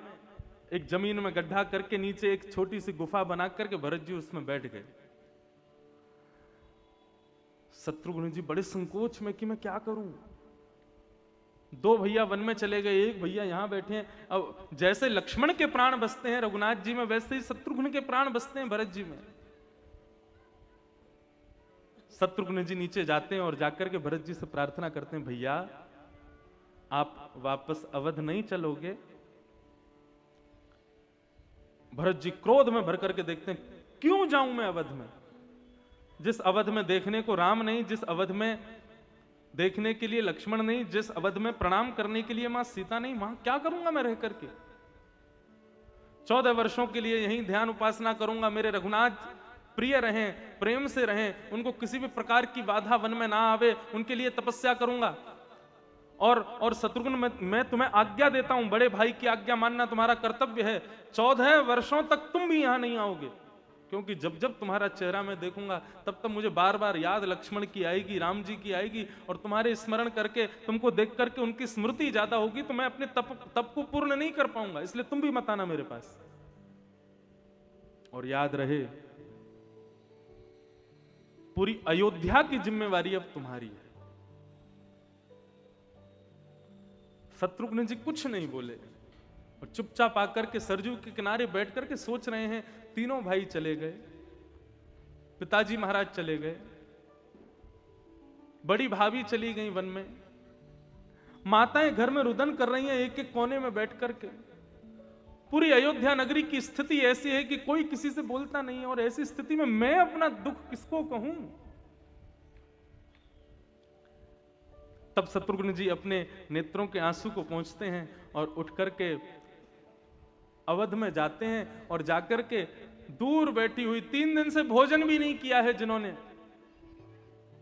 S1: एक जमीन में गड्ढा करके नीचे एक छोटी सी गुफा बना करके भरत जी उसमें बैठ गए। शत्रुघ्न जी बड़े संकोच में कि मैं क्या करूं। दो भैया वन में चले गए, एक भैया यहां बैठे हैं। अब जैसे लक्ष्मण के प्राण बसते हैं रघुनाथ जी में, वैसे ही शत्रुघ्न के प्राण बसते हैं भरत जी में। शत्रुघ्न जी नीचे जाते हैं और जाकर के भरत जी से प्रार्थना करते हैं, भैया आप वापस अवध नहीं चलोगे? भरत जी क्रोध में भर करके देखते हैं, क्यों जाऊं मैं अवध में? जिस अवध में देखने को राम नहीं, जिस अवध में देखने के लिए लक्ष्मण नहीं, जिस अवध में प्रणाम करने के लिए मां सीता नहीं, वहां क्या करूंगा मैं रह करके? 14 वर्षों के लिए यहीं ध्यान उपासना करूंगा। मेरे रघुनाथ प्रिय रहें, प्रेम से रहें, उनको किसी भी प्रकार की बाधा वन में ना आवे, उनके लिए तपस्या करूंगा। और शत्रुघ्न मैं तुम्हें आज्ञा देता हूं, बड़े भाई की आज्ञा मानना तुम्हारा कर्तव्य है। 14 वर्षों तक तुम भी यहां नहीं आओगे, क्योंकि जब जब तुम्हारा चेहरा मैं देखूंगा तब तब मुझे बार बार याद लक्ष्मण की आएगी, राम जी की आएगी, और तुम्हारे स्मरण करके, तुमको देख करके उनकी स्मृति ज्यादा होगी, तो मैं अपने तप को पूर्ण नहीं कर पाऊंगा। इसलिए तुम भी मत आना मेरे पास। और याद रहे, पूरी अयोध्या की जिम्मेवारी अब तुम्हारी है। शत्रुघ्न जी कुछ नहीं बोले और चुपचाप आकर के सरजू के किनारे बैठ करके सोच रहे हैं। तीनों भाई चले गए, पिताजी महाराज चले गए, बड़ी भाभी चली गई वन में, माताएं घर में रुदन कर रही हैं एक एक कोने में बैठ करके। पूरी अयोध्या नगरी की स्थिति ऐसी है कि कोई किसी से बोलता नहीं है, और ऐसी स्थिति में मैं अपना दुख किसको कहूं? तब शत्रुघ्न जी अपने नेत्रों के आंसू को पोंछते हैं और उठ करके अवध में जाते हैं, और जाकर के दूर बैठी हुई, 3 दिन से भोजन भी नहीं किया है जिन्होंने,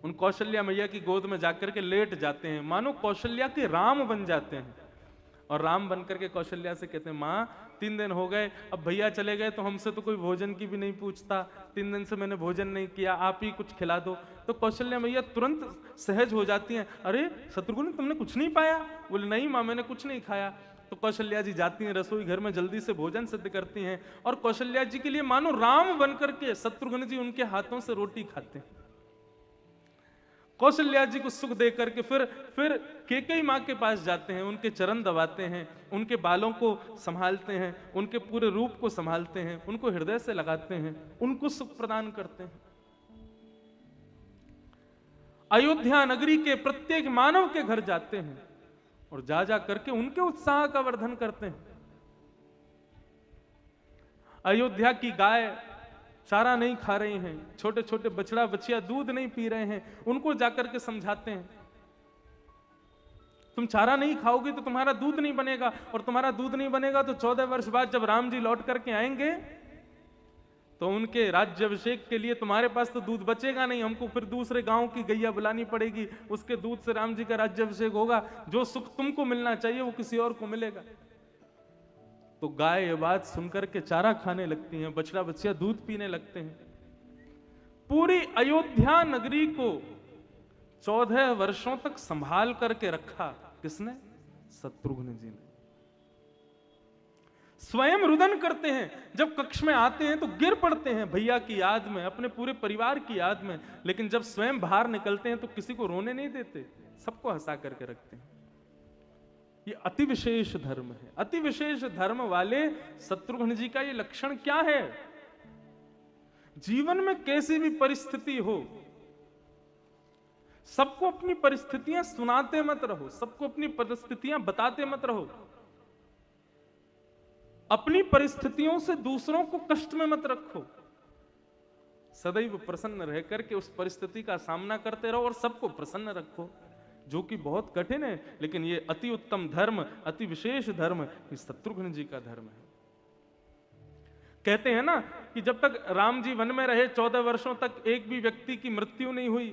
S1: उन कौशल्या मैया की गोद में जाकर के लेट जाते हैं, मानो कौशल्या के राम बन जाते हैं। और राम बनकर के कौशल्या से कहते हैं, मां 3 दिन हो गए, अब भैया चले गए तो हमसे तो कोई भोजन की भी नहीं पूछता, 3 दिन से मैंने भोजन नहीं किया, आप ही कुछ खिला दो। तो कौशल्या मैया तुरंत सहज हो जाती हैं, अरे शत्रुघ्न तुमने कुछ नहीं पाया? बोले नहीं मां, मैंने कुछ नहीं खाया। तो कौशल्या जी जाती हैं रसोई घर में, जल्दी से भोजन सिद्ध करती हैं, और कौशल्या जी के लिए मानो राम बनकर के शत्रुघ्न जी उनके हाथों से रोटी खाते हैं। कौशल्या जी को सुख दे करके फिर कैकेयी मां के पास जाते हैं, उनके चरण दबाते हैं, उनके बालों को संभालते हैं, उनके पूरे रूप को संभालते हैं, उनको हृदय से लगाते हैं, उनको सुख प्रदान करते हैं। अयोध्या नगरी के प्रत्येक मानव के घर जाते हैं और जा जा करके उनके उत्साह का वर्धन करते हैं। अयोध्या की गाय चारा नहीं खा रही हैं, छोटे छोटे बछड़ा बछिया दूध नहीं पी रहे हैं, उनको जाकर के समझाते हैं, तुम चारा नहीं खाओगे तो तुम्हारा दूध नहीं बनेगा, और तुम्हारा दूध नहीं बनेगा तो 14 वर्ष बाद जब राम जी लौट करके आएंगे तो उनके राज्याभिषेक के लिए तुम्हारे पास तो दूध बचेगा नहीं, हमको फिर दूसरे गांव की गैया बुलानी पड़ेगी, उसके दूध से राम जी का राज्याभिषेक होगा, जो सुख तुमको मिलना चाहिए वो किसी और को मिलेगा। तो गाय ये बात सुनकर के चारा खाने लगती हैं, बछड़ा बछिया दूध पीने लगते हैं। पूरी अयोध्या नगरी को 14 वर्षों तक संभाल करके रखा किसने? शत्रुघ्न जी ने। स्वयं रुदन करते हैं, जब कक्ष में आते हैं तो गिर पड़ते हैं भैया की याद में, अपने पूरे परिवार की याद में, लेकिन जब स्वयं बाहर निकलते हैं तो किसी को रोने नहीं देते, सबको हंसा करके रखते हैं। ये अति विशेष धर्म है। अति विशेष धर्म वाले शत्रुघ्न जी का ये लक्षण क्या है? जीवन में कैसी भी परिस्थिति हो, सबको अपनी परिस्थितियां सुनाते मत रहो, सबको अपनी परिस्थितियां बताते मत रहो, अपनी परिस्थितियों से दूसरों को कष्ट में मत रखो, सदैव प्रसन्न रह करके उस परिस्थिति का सामना करते रहो और सबको प्रसन्न रखो, जो कि बहुत कठिन है, लेकिन ये अति उत्तम धर्म, अति विशेष धर्म ये शत्रुघ्न जी का धर्म है। कहते हैं ना कि जब तक राम जी वन में रहे 14 वर्षों तक एक भी व्यक्ति की मृत्यु नहीं हुई,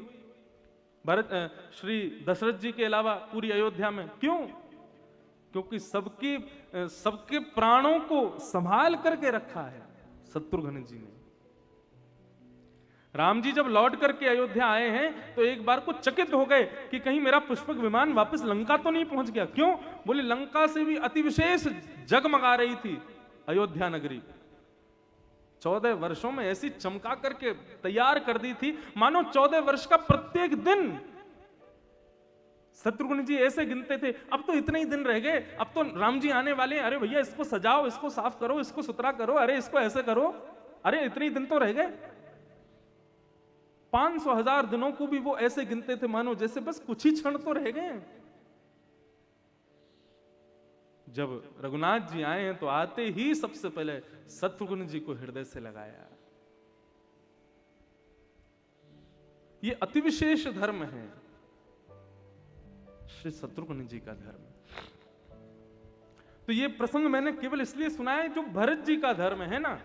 S1: श्री दशरथ जी के अलावा पूरी अयोध्या में। क्यों? क्योंकि सबके प्राणों को संभाल करके रखा है शत्रुघ्न जी ने। राम जी जब लौट करके अयोध्या आए हैं तो एक बार को चकित हो गए कि कहीं मेरा पुष्पक विमान वापस लंका तो नहीं पहुंच गया। क्यों? बोले लंका से भी अति विशेष जगमगा रही थी, अयोध्या नगरी 14 वर्षों में ऐसी चमका करके तैयार कर दी थी, मानो 14 वर्ष का प्रत्येक दिन शत्रुघ्न जी ऐसे गिनते थे, अब तो इतने ही दिन रह गए, अब तो राम जी आने वाले हैं, अरे भैया इसको सजाओ, इसको साफ करो, इसको सुथरा करो, अरे इसको ऐसे करो, अरे इतने ही दिन तो रह गए। 500,000 दिनों को भी वो ऐसे गिनते थे मानो जैसे बस कुछ ही क्षण तो रह गए। जब रघुनाथ जी आए हैं तो आते ही सबसे पहले शत्रुघ्न जी को हृदय से लगाया। ये अति विशेष धर्म है श्री शत्रुघ्न जी का धर्म। तो ये प्रसंग मैंने केवल इसलिए सुनाया है जो भरत जी का धर्म है ना।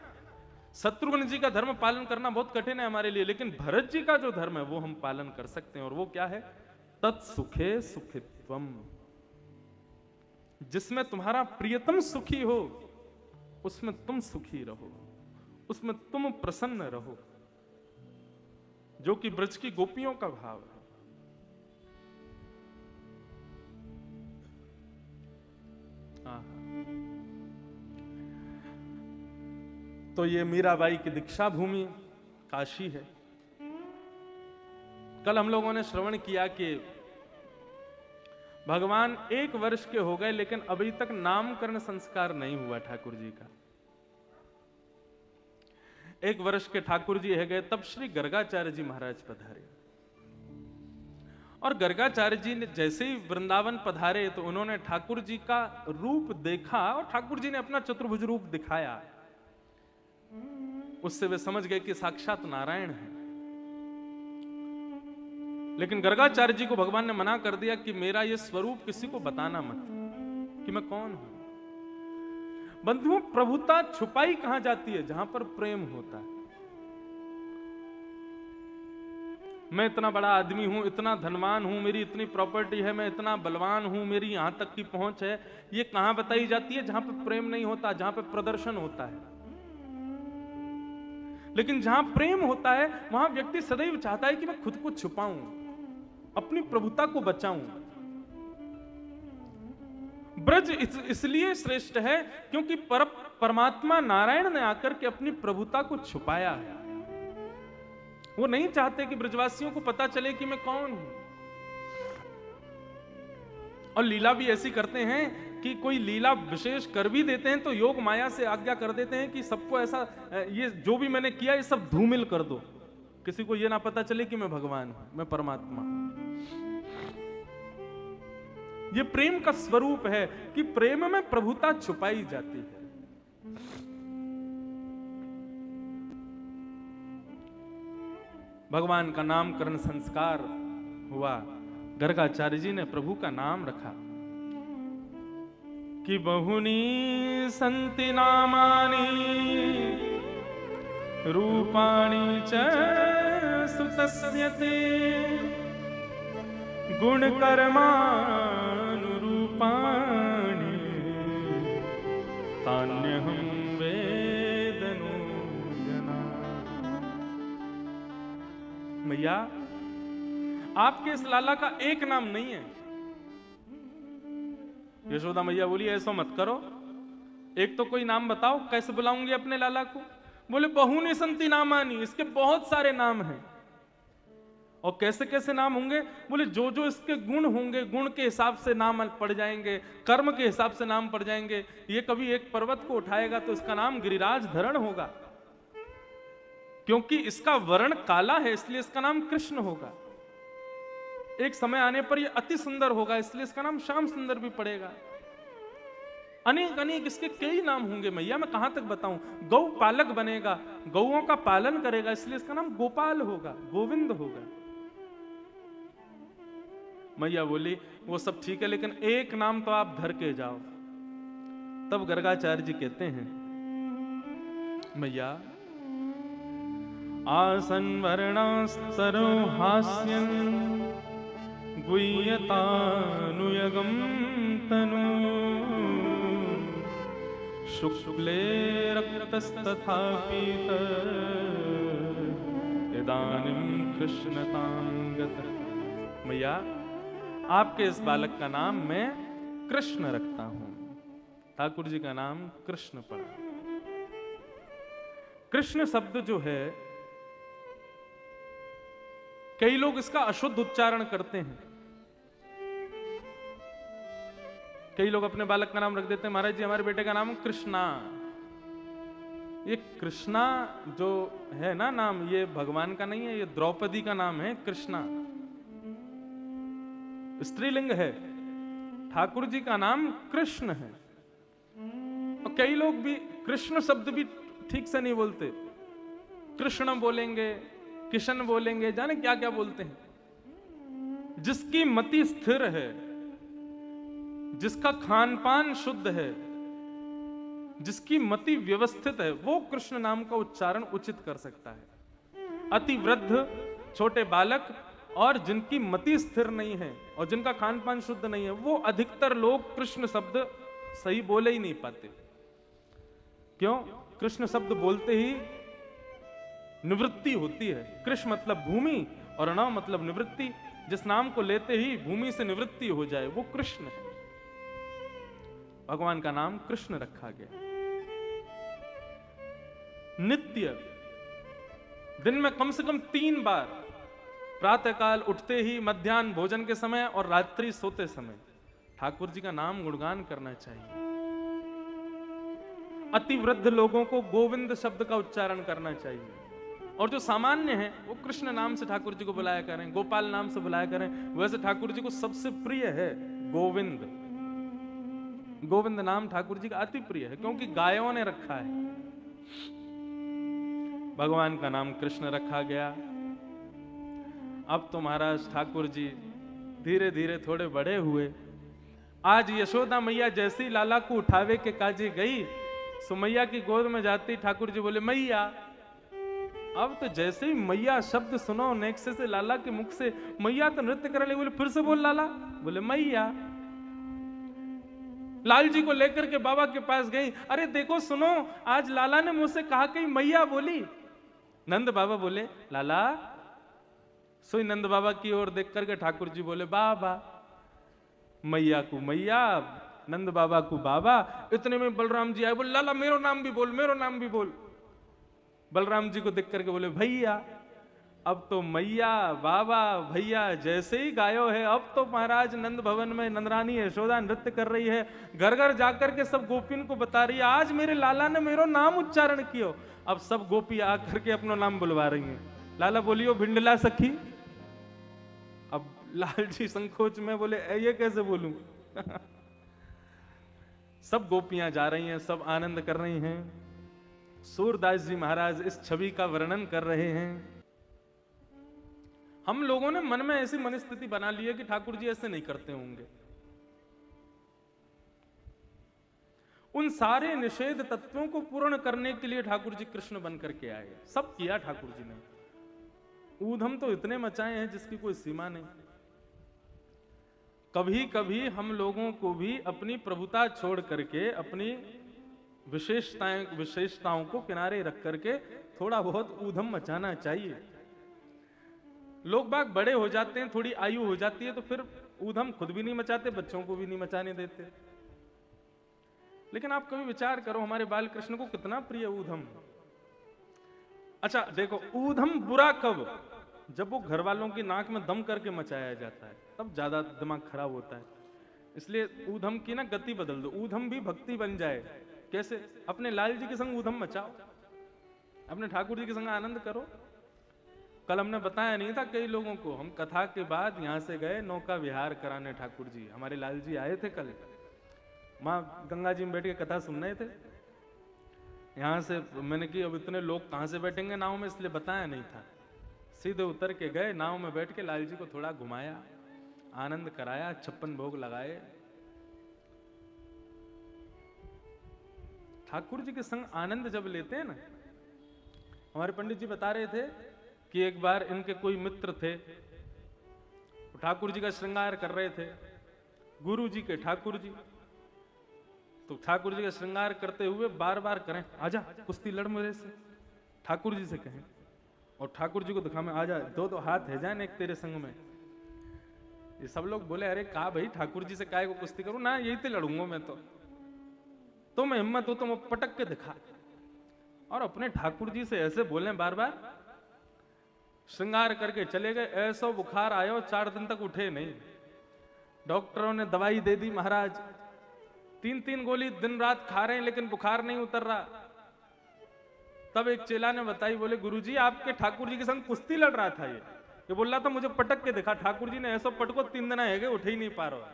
S1: शत्रुघ्न जी का धर्म पालन करना बहुत कठिन है हमारे लिए, लेकिन भरत जी का जो धर्म है वो हम पालन कर सकते हैं। और वो क्या है? तत्सुखे सुखित्वम। जिसमें तुम्हारा प्रियतम सुखी हो उसमें तुम सुखी रहो, उसमें तुम प्रसन्न रहो, जो कि ब्रज की गोपियों का भाव है। तो ये मीराबाई की दीक्षा भूमि काशी है। कल हम लोगों ने श्रवण किया कि भगवान 1 वर्ष के हो गए लेकिन अभी तक नामकरण संस्कार नहीं हुआ ठाकुर जी का। 1 वर्ष के ठाकुर जी है गए तब श्री गर्गाचार्य जी महाराज पधारे। और गर्गाचार्य जी ने जैसे ही वृंदावन पधारे तो उन्होंने ठाकुर जी का रूप देखा और ठाकुर जी ने अपना चतुर्भुज रूप दिखाया। उससे वे समझ गए कि साक्षात नारायण है। लेकिन गर्गाचार्य जी को भगवान ने मना कर दिया कि मेरा यह स्वरूप किसी को बताना मत कि मैं कौन हूं। बंधुओं, प्रभुता छुपाई कहां जाती है? जहां पर प्रेम होता है। मैं इतना बड़ा आदमी हूं, इतना धनवान हूं, मेरी इतनी प्रॉपर्टी है, मैं इतना बलवान हूं, मेरी यहां तक की पहुंच है, ये कहां बताई जाती है? जहां पर प्रेम नहीं होता, जहां पर प्रदर्शन होता है। लेकिन जहां प्रेम होता है वहां व्यक्ति सदैव चाहता है कि मैं खुद को छुपाऊं, अपनी प्रभुता को बचाऊं। ब्रज इसलिए श्रेष्ठ है क्योंकि परमात्मा नारायण ने आकर के अपनी प्रभुता को छुपाया है। वो नहीं चाहते कि ब्रजवासियों को पता चले कि मैं कौन हूं। और लीला भी ऐसी करते हैं कि कोई लीला विशेष कर भी देते हैं तो योग माया से आज्ञा कर देते हैं कि सबको ऐसा, ये जो भी मैंने किया ये सब धूमिल कर दो, किसी को ये ना पता चले कि मैं भगवान हूं, मैं परमात्मा हूं। ये प्रेम का स्वरूप है कि प्रेम में प्रभुता छुपाई जाती है। भगवान का नामकरण संस्कार हुआ। गर्गाचार्य जी ने प्रभु का नाम रखा कि बहुनी संति नामानि रूपाणि च सुतस्य ते गुण कर्मानुरूपाणि तान्यहं वेदनो जना। मैया, आपके इस लाला का एक नाम नहीं है। यशोदा मैया बोली ऐसा मत करो, एक तो कोई नाम बताओ, कैसे बुलाऊंगी अपने लाला को? बोले बहुनी संति नामानी, इसके बहुत सारे नाम हैं। और कैसे कैसे नाम होंगे? बोले जो जो इसके गुण होंगे, गुण के हिसाब से नाम पड़ जाएंगे, कर्म के हिसाब से नाम पड़ जाएंगे। ये कभी एक पर्वत को उठाएगा तो इसका नाम गिरिराज धरण होगा, क्योंकि इसका वर्ण काला है इसलिए इसका नाम कृष्ण होगा। एक समय आने पर यह अति सुंदर होगा इसलिए इसका नाम श्याम सुंदर भी पड़ेगा। अनेक अनेक इसके कई नाम होंगे मैया, मैं कहां तक बताऊं। गौ पालक बनेगा, गौओं का पालन करेगा इसलिए इसका नाम गोपाल होगा, गोविंद होगा। मैया बोली वो सब ठीक है लेकिन एक नाम तो आप धर के जाओ। तब गर्गाचार्य जी कहते हैं, मैया आसन वर्णास्तरो हास्यं गुह्यतानुयगं तनु शुक्ले रक्तस्तथा पीत इदानीं कृष्णतां गतः। मैया आपके इस बालक का नाम मैं कृष्ण रखता हूं। ठाकुर जी का नाम कृष्ण पड़ा। कृष्ण शब्द जो है, कई लोग इसका अशुद्ध उच्चारण करते हैं। कई लोग अपने बालक का नाम रख देते हैं, महाराज जी हमारे बेटे का नाम कृष्णा। ये कृष्णा जो है ना नाम, ये भगवान का नहीं है, ये द्रौपदी का नाम है कृष्णा, स्त्रीलिंग है। ठाकुर जी का नाम कृष्ण है। और कई लोग भी कृष्ण शब्द भी ठीक से नहीं बोलते, कृष्ण बोलेंगे, किशन बोलेंगे, जाने क्या क्या बोलते हैं। जिसकी मति स्थिर है, जिसका खान पान शुद्ध है, जिसकी मति व्यवस्थित है, वो कृष्ण नाम का उच्चारण उचित कर सकता है। अति वृद्ध, छोटे बालक और जिनकी मति स्थिर नहीं है और जिनका खान पान शुद्ध नहीं है, वो अधिकतर लोग कृष्ण शब्द सही बोले ही नहीं पाते। क्यों? कृष्ण शब्द बोलते ही निवृत्ति होती है। कृष्ण मतलब भूमि और नव मतलब निवृत्ति। जिस नाम को लेते ही भूमि से निवृत्ति हो जाए वो कृष्ण है। भगवान का नाम कृष्ण रखा गया। नित्य दिन में कम से कम 3 बार, प्रातःकाल उठते ही, मध्याह्न भोजन के समय और रात्रि सोते समय ठाकुर जी का नाम गुणगान करना चाहिए। अति वृद्ध लोगों को गोविंद शब्द का उच्चारण करना चाहिए। और जो सामान्य है वो कृष्ण नाम से ठाकुर जी को बुलाया करें, गोपाल नाम से बुलाया करें। वैसे ठाकुर जी को सबसे प्रिय है गोविंद। गोविंद नाम ठाकुर जी का अति प्रिय है, क्योंकि गायों ने रखा है। भगवान का नाम कृष्ण रखा गया। अब तो महाराज ठाकुर जी धीरे धीरे थोड़े बड़े हुए। आज यशोदा मैया जैसी लाला को उठावे के काजे गई, सुमैया की गोद में जाती ठाकुर जी बोले मैया। अब तो जैसे ही मैया शब्द सुनो नेक्से से लाला के मुख से, मैया तो नृत्य करने लगी। बोले फिर से बोल लाला। बोले मैया। लाल जी को लेकर के बाबा के पास गई। अरे देखो सुनो, आज लाला ने मुझसे कहा कि मैया बोली। नंद बाबा बोले लाला। सोई नंद बाबा की ओर देख करके ठाकुर जी बोले बाबा। मैया को मैया, नंद बाबा को बाबा। इतने में बलराम जी आए, बोले लाला मेरो नाम भी बोल, मेरो नाम भी बोल। बलराम जी को देख करके बोले भैया। अब तो मैया, बाबा, भैया जैसे ही गायो है। अब तो महाराज नंद भवन में नंदरानी यशोदा नृत्य कर रही है, घर घर जाकर के सब गोपिन को बता रही है आज मेरे लाला ने मेरो नाम उच्चारण कियो। अब सब गोपी आकर के अपना नाम बुलवा रही हैं। लाला बोलियो भिंडला सखी। अब लाल जी संकोच में बोले ये कैसे बोलूं। सब गोपियां जा रही हैं, सब आनंद कर रही हैं। सूरदास जी महाराज इस छवि का वर्णन कर रहे हैं। हम लोगों ने मन में ऐसी मनस्थिति बना ली है कि ठाकुर जी ऐसे नहीं करते होंगे। उन सारे निषेध तत्वों को पूर्ण करने के लिए ठाकुर जी कृष्ण बन करके आए। सब किया ठाकुर जी ने। ऊधम तो इतने मचाए हैं जिसकी कोई सीमा नहीं। कभी कभी हम लोगों को भी अपनी प्रभुता छोड़ करके अपनी विशेषताओं को किनारे रख करके थोड़ा बहुत ऊधम मचाना चाहिए। लोग बाग बड़े हो जाते हैं, थोड़ी आयु हो जाती है तो फिर ऊधम खुद भी नहीं मचाते, बच्चों को भी नहीं मचाने देते। लेकिन आप कभी विचार करो, हमारे बाल कृष्ण को कितना प्रिय ऊधम। अच्छा देखो, ऊधम बुरा कब? जब वो घर वालों की नाक में दम करके मचाया जाता है, तब ज्यादा दिमाग खराब होता है। इसलिए ऊधम की ना गति बदल दो, ऊधम भी भक्ति बन जाए। कैसे? अपने लाल जी के संग ऊधम मचाओ, अपने ठाकुर जी के संग आनंद करो। कल हमने बताया नहीं था कई लोगों को, हम कथा के बाद यहां से गए नौका विहार कराने ठाकुर जी। हमारे लाल जी आए थे कल, माँ गंगा जी में बैठ के कथा सुन रहे थे। यहां से मैंने कि अब इतने लोग कहां से बैठेंगे नाव में, इसलिए बताया नहीं था। सीधे उतर के गए, नाव में बैठ के लाल जी को थोड़ा घुमाया, आनंद कराया, 56 भोग लगाए। ठाकुर जी के संग आनंद जब लेते हैं ना, हमारे पंडित जी बता रहे थे कि एक बार इनके कोई मित्र थे, ठाकुर जी का श्रृंगार कर रहे थे, गुरु जी के ठाकुर जी। तो ठाकुर जी का श्रृंगार करते हुए बार बार करें आजा कुश्ती लड़ मेरे से, ठाकुर जी से कहें। और ठाकुर जी को दिखा में आजा, दो हाथ है जान एक तेरे संग में। ये सब लोग बोले अरे कहा भाई ठाकुर जी से काहे को कुश्ती करूं ना, यही तो लड़ूंगा मैं तो मैं हिम्मत हो तो मैं पटक के दिखा। और अपने ठाकुर जी से ऐसे बोले बार बार, श्रृंगार करके चले गए। ऐसा बुखार आया 4 दिन तक उठे नहीं। डॉक्टरों ने दवाई दे दी, महाराज 3-3 गोली दिन रात खा रहे हैं लेकिन बुखार नहीं उतर रहा। तब एक चेला ने बताई, बोले गुरुजी आपके ठाकुर जी के संग कुश्ती लड़ रहा था ये बोल रहा था मुझे पटक के देखा, ठाकुर जी ने ऐसा पटको 3 दिन है उठे ही नहीं पा रहा।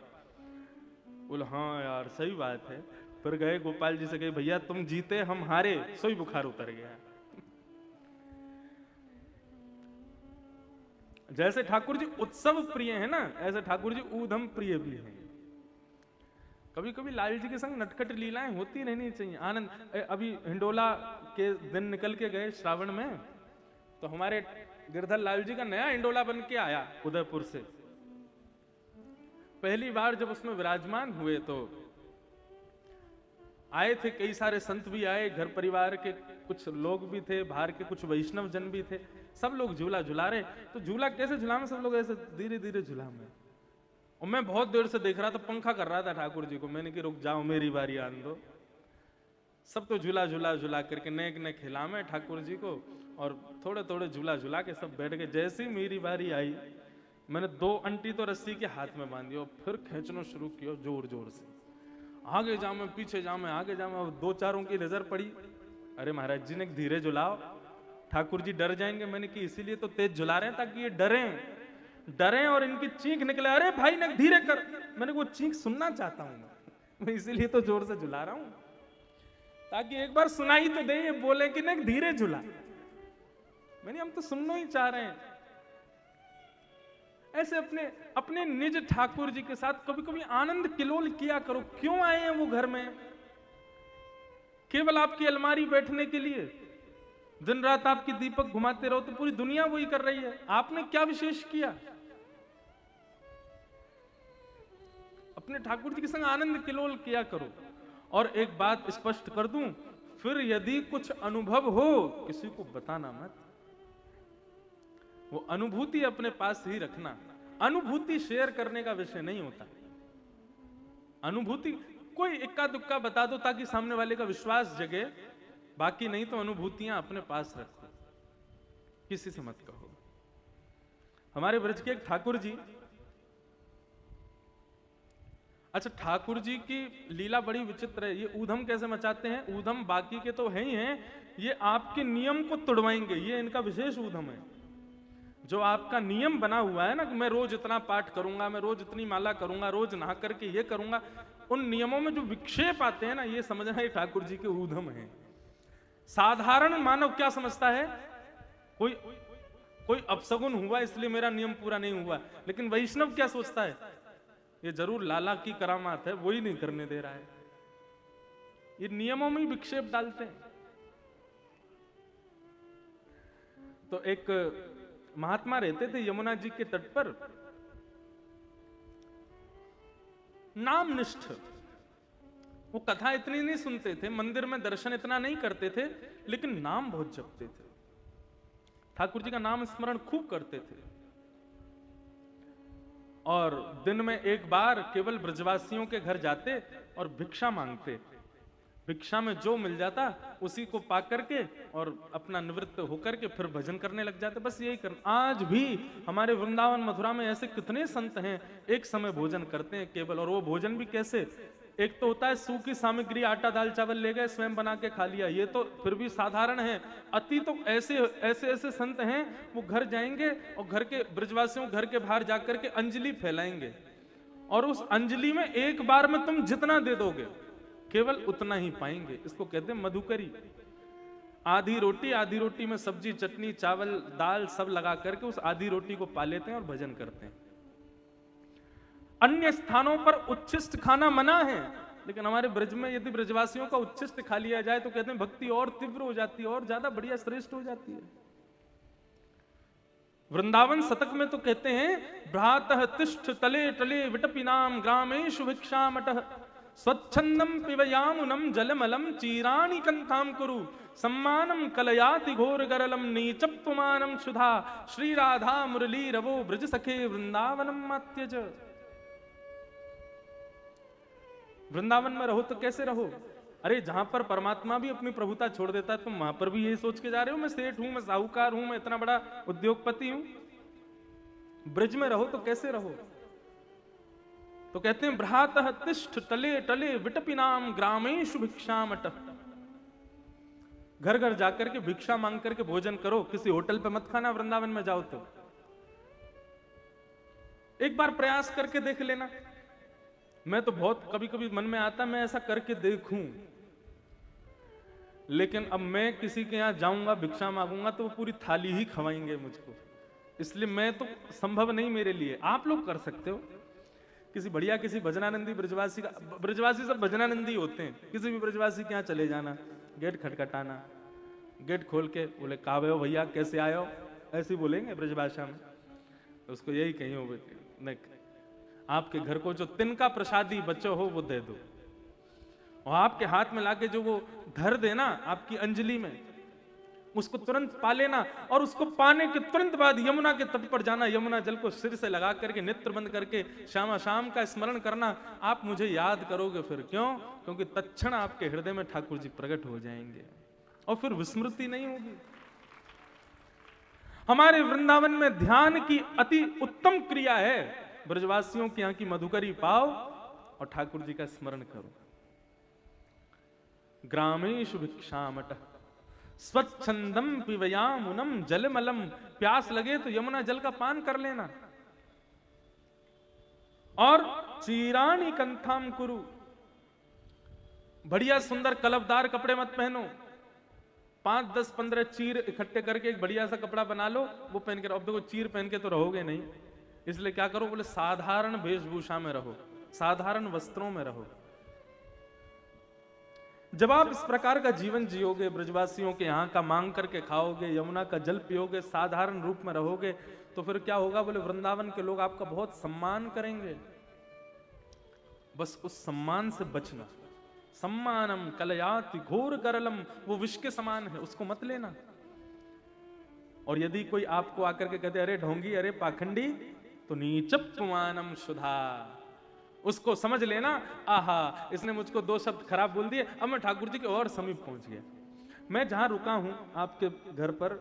S1: बोले हाँ यार सही बात है। फिर गए गोपाल जी से कहे, भैया तुम जीते हम हारे, सोई बुखार उतर गया। जैसे ठाकुर जी उत्सव प्रिय है ना, ऐसे ठाकुर जी ऊधम प्रिय भी हैं। कभी कभी लाल जी के संग नटखट लीलाएं होती रहनी चाहिए, आनंद। अभी हिंडोला के दिन निकल के गए श्रावण में, तो हमारे गिरधर लाल जी का नया हिंडोला बन के आया उदयपुर से। पहली बार जब उसमें विराजमान हुए तो आए थे कई सारे संत भी आए, घर परिवार के कुछ लोग भी थे, बाहर के कुछ वैष्णव जन भी थे। सब लोग झूला झुला रहे। तो झूला कैसे झुला में, सब लोग ऐसे धीरे धीरे झूला में। और मैं बहुत देर से देख रहा था, पंखा कर रहा था ठाकुर जी को। मैंने कि रुक जाओ मेरी बारी आने दो। सब तो झूला झूला झूला करके नेक ने खिलामे ठाकुर जी को, और थोड़े थोड़े झूला झूला के सब बैठ गए। जैसे ही मेरी बारी आई, मैंने 2 अंटी तो रस्सी के हाथ में बांधी और फिर खींचना शुरू किया जोर जोर से। आगे जाओ मैं, पीछे जाओ मैं, आगे जाओ मैं। 2-4 की नजर पड़ी, अरे महाराज जी ने धीरे झुलाओ, ठाकुर जी डर जाएंगे। मैंने कि इसीलिए तो तेज झुला रहे हैं ताकि ये डरें और इनकी चीख निकले, अरे भाई ने धीरे कर। मैंने वो चीख सुनना चाहता हूं मैं, इसीलिए तो जोर से झुला रहा हूं, ताकि एक बार सुनाई तो दे, ये बोले कि नहीं धीरे झुला। मैंने हम तो सुनना ही चाह रहे हैं। ऐसे अपने निज ठाकुर जी के साथ कभी कभी आनंद किलोल किया करो। क्यों आए हैं वो घर में? केवल आपकी अलमारी बैठने के लिए? दिन रात आपकी दीपक घुमाते रहो तो पूरी दुनिया वही कर रही है, आपने क्या विशेष किया? अपने ठाकुर जी के संग आनंद किलोल किया करो। और एक बात स्पष्ट कर दूं, फिर यदि कुछ अनुभव हो किसी को बताना मत। वो अनुभूति अपने पास ही रखना। अनुभूति शेयर करने का विषय नहीं होता। अनुभूति कोई इक्का दुक्का बता दो ताकि सामने वाले का विश्वास जगे, बाकी नहीं तो अनुभूतियां अपने पास रखो, किसी से मत कहो। हमारे ब्रज के एक ठाकुर जी, अच्छा ठाकुर जी की लीला बड़ी विचित्र है। ये ऊधम कैसे मचाते हैं? ऊधम बाकी के तो है ही हैं, ये आपके नियम को तोड़वाएंगे, ये इनका विशेष ऊधम है। जो आपका नियम बना हुआ है ना कि मैं रोज इतना पाठ करूंगा, मैं रोज इतनी माला करूंगा, रोज नहा करके ये करूंगा, उन नियमों में जो विक्षेप आते हैं ना, ये समझना ये ठाकुर जी के ऊधम है। साधारण मानव क्या समझता है? कोई अपशगुन हुआ इसलिए मेरा नियम पूरा नहीं हुआ। लेकिन वैष्णव क्या सोचता है? ये जरूर लाला की करामात है, वही नहीं करने दे रहा है। ये नियमों में ही विक्षेप डालते हैं। तो एक महात्मा रहते थे यमुना जी के तट पर, नामनिष्ठ। वो कथा इतनी नहीं सुनते थे, मंदिर में दर्शन इतना नहीं करते थे, लेकिन नाम बहुत जपते थे। ठाकुर जी का नाम स्मरण खूब करते थे। और दिन में एक बार केवल ब्रजवासियों के घर जाते और भिक्षा मांगते। भिक्षा में जो मिल जाता उसी को पा करके और अपना निवृत्त होकर के फिर भजन करने लग जाते। बस यही करना। आज भी हमारे वृंदावन मथुरा में ऐसे कितने संत हैं, एक समय भोजन करते हैं केवल। और वो भोजन भी कैसे? एक तो होता है सूखी सामग्री, आटा दाल चावल ले गए, स्वयं बना के खा लिया, ये तो फिर भी साधारण है। अति तो ऐसे संत हैं, वो घर जाएंगे और घर के ब्रजवासियों घर के बाहर जाकर के अंजलि फैलाएंगे, और उस अंजलि में एक बार में तुम जितना दे दोगे केवल उतना ही पाएंगे। इसको कहते हैं मधुकरी। आधी रोटी में सब्जी चटनी चावल दाल सब लगा करके उस आधी रोटी को पा लेते हैं और भजन करते हैं। अन्य स्थानों पर उच्छिष्ट खाना मना है, लेकिन हमारे ब्रज में यदि ब्रजवासियों का उच्छिष्ट खा लिया जाए तो कहते हैं भक्ति और तीव्र हो जाती है और ज्यादा बढ़िया श्रेष्ठ हो जाती है। वृंदावन शतक में तो कहते हैं, भ्रातः तिष्ठ तले टले विटपिनाम ग्रामेषु भिक्षामटः स्वच्छंदम पिबयामुनम जलमलम चीराणि कंथाम कुरु सम्मानम कलयाति घोर गरलम नीचप्पमानम सुधा श्री राधा मुरली रवो ब्रज सखे वृंदावनम मात्यज। वृंदावन में रहो तो कैसे रहो? अरे जहां पर परमात्मा भी अपनी प्रभुता छोड़ देता है, तुम वहां पर भी यही सोच के जा रहे हो मैं सेठ हूं, मैं साहूकार हूं, मैं इतना बड़ा उद्योगपति हूं। ब्रज में रहो तो कैसे रहो? तो कहते हैं भ्रातः तिष्ठ टले टले विटपिनाम ग्रामेषु भिक्षामट। घर घर जाकर के भिक्षा मांग करके भोजन करो, किसी होटल पे मत खाना वृंदावन में जाओ तो। एक बार प्रयास करके देख लेना। मैं तो बहुत कभी कभी मन में आता मैं ऐसा करके देखूं, लेकिन अब मैं किसी के यहां जाऊंगा भिक्षा मांगूंगा तो वो पूरी थाली ही खवाएंगे मुझको, इसलिए मैं तो संभव नहीं मेरे लिए। आप लोग कर सकते हो, किसी बढ़िया किसी भजनानंदी ब्रजवासी का, ब्रजवासी सब भजनानंदी होते हैं, किसी भी ब्रजवासी के यहाँ चले जाना, गेट खटखटाना, गेट खोल के बोले कावे हो भैया कैसे आए हो, ऐसे ही बोलेंगे ब्रजभाषा में। तो उसको यही कहीं हो बेटे, नहीं आपके घर को जो तिनका प्रसादी बच्चों हो वो दे दो, और आपके हाथ में लाके जो वो धर देना आपकी अंजलि में, उसको तुरंत पा लेना, और उसको पाने के तुरंत बाद यमुना के तट पर जाना, यमुना जल को सिर से लगा करके नेत्र बंद करके श्यामा शाम का स्मरण करना। आप मुझे याद करोगे फिर, क्यों? क्योंकि तत्क्षण आपके हृदय में ठाकुर जी प्रकट हो जाएंगे और फिर विस्मृति नहीं होगी। हमारे वृंदावन में ध्यान की अति उत्तम क्रिया है, ब्रजवासियों की यहाँ की मधुकरी पाओ और ठाकुर जी का स्मरण करो। ग्रामेषु भिक्षामट स्वच्छंदम पिबयामुनम जलमलम, प्यास लगे तो यमुना जल का पान कर लेना। और चीरानी कंथाम कुरु, बढ़िया सुंदर कलबदार कपड़े मत पहनो, 5, 10, 15 चीर इकट्ठे करके एक बढ़िया सा कपड़ा बना लो, वो पहन के रहो। अब देखो चीर पहन के तो रहोगे नहीं, इसलिए क्या करो, बोले साधारण वेशभूषा में रहो, साधारण वस्त्रों में रहो। जब आप इस प्रकार का जीवन जियोगे, ब्रजवासियों के यहाँ का मांग करके खाओगे, यमुना का जल पियोगे, साधारण रूप में रहोगे, तो फिर क्या होगा, बोले वृंदावन के लोग आपका बहुत सम्मान करेंगे। बस उस सम्मान से बचना। सम्मानम कलयाति घोर करलम, वो विष के समान है, उसको मत लेना। और यदि कोई आपको आकर के कहते अरे ढोंगी, अरे पाखंडी, तो नीचप्पमानम सुधा, उसको समझ लेना, आहा इसने मुझको 2 शब्द खराब बोल दिए, अब मैं ठाकुर जी के और समीप पहुंच गया। मैं जहां रुका हूं आपके घर पर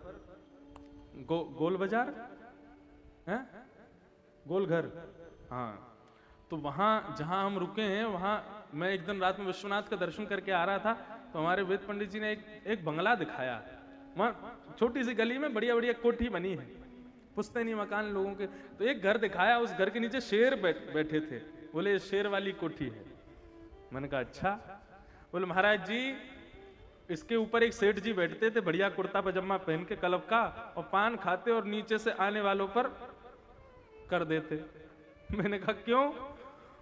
S1: गोल बाजार है, गोल घर, हाँ, तो वहां जहां हम रुके हैं, वहां मैं एक दिन रात में विश्वनाथ का दर्शन करके आ रहा था, तो हमारे वेद पंडित जी ने एक बंगला दिखाया। वहां छोटी सी गली में बढ़िया बढ़िया कोठी बनी है, पुश्तैनी मकान लोगों के, तो एक घर दिखाया, उस घर के नीचे शेर बैठे थे, बोले शेर वाली कोठी है। मैंने कहा अच्छा। बोले महाराज जी इसके ऊपर एक सेठ जी बैठते थे, बढ़िया कुर्ता पजामा पहन के कलब का, और पान खाते और नीचे से आने वालों पर कर देते। मैंने कहा क्यों?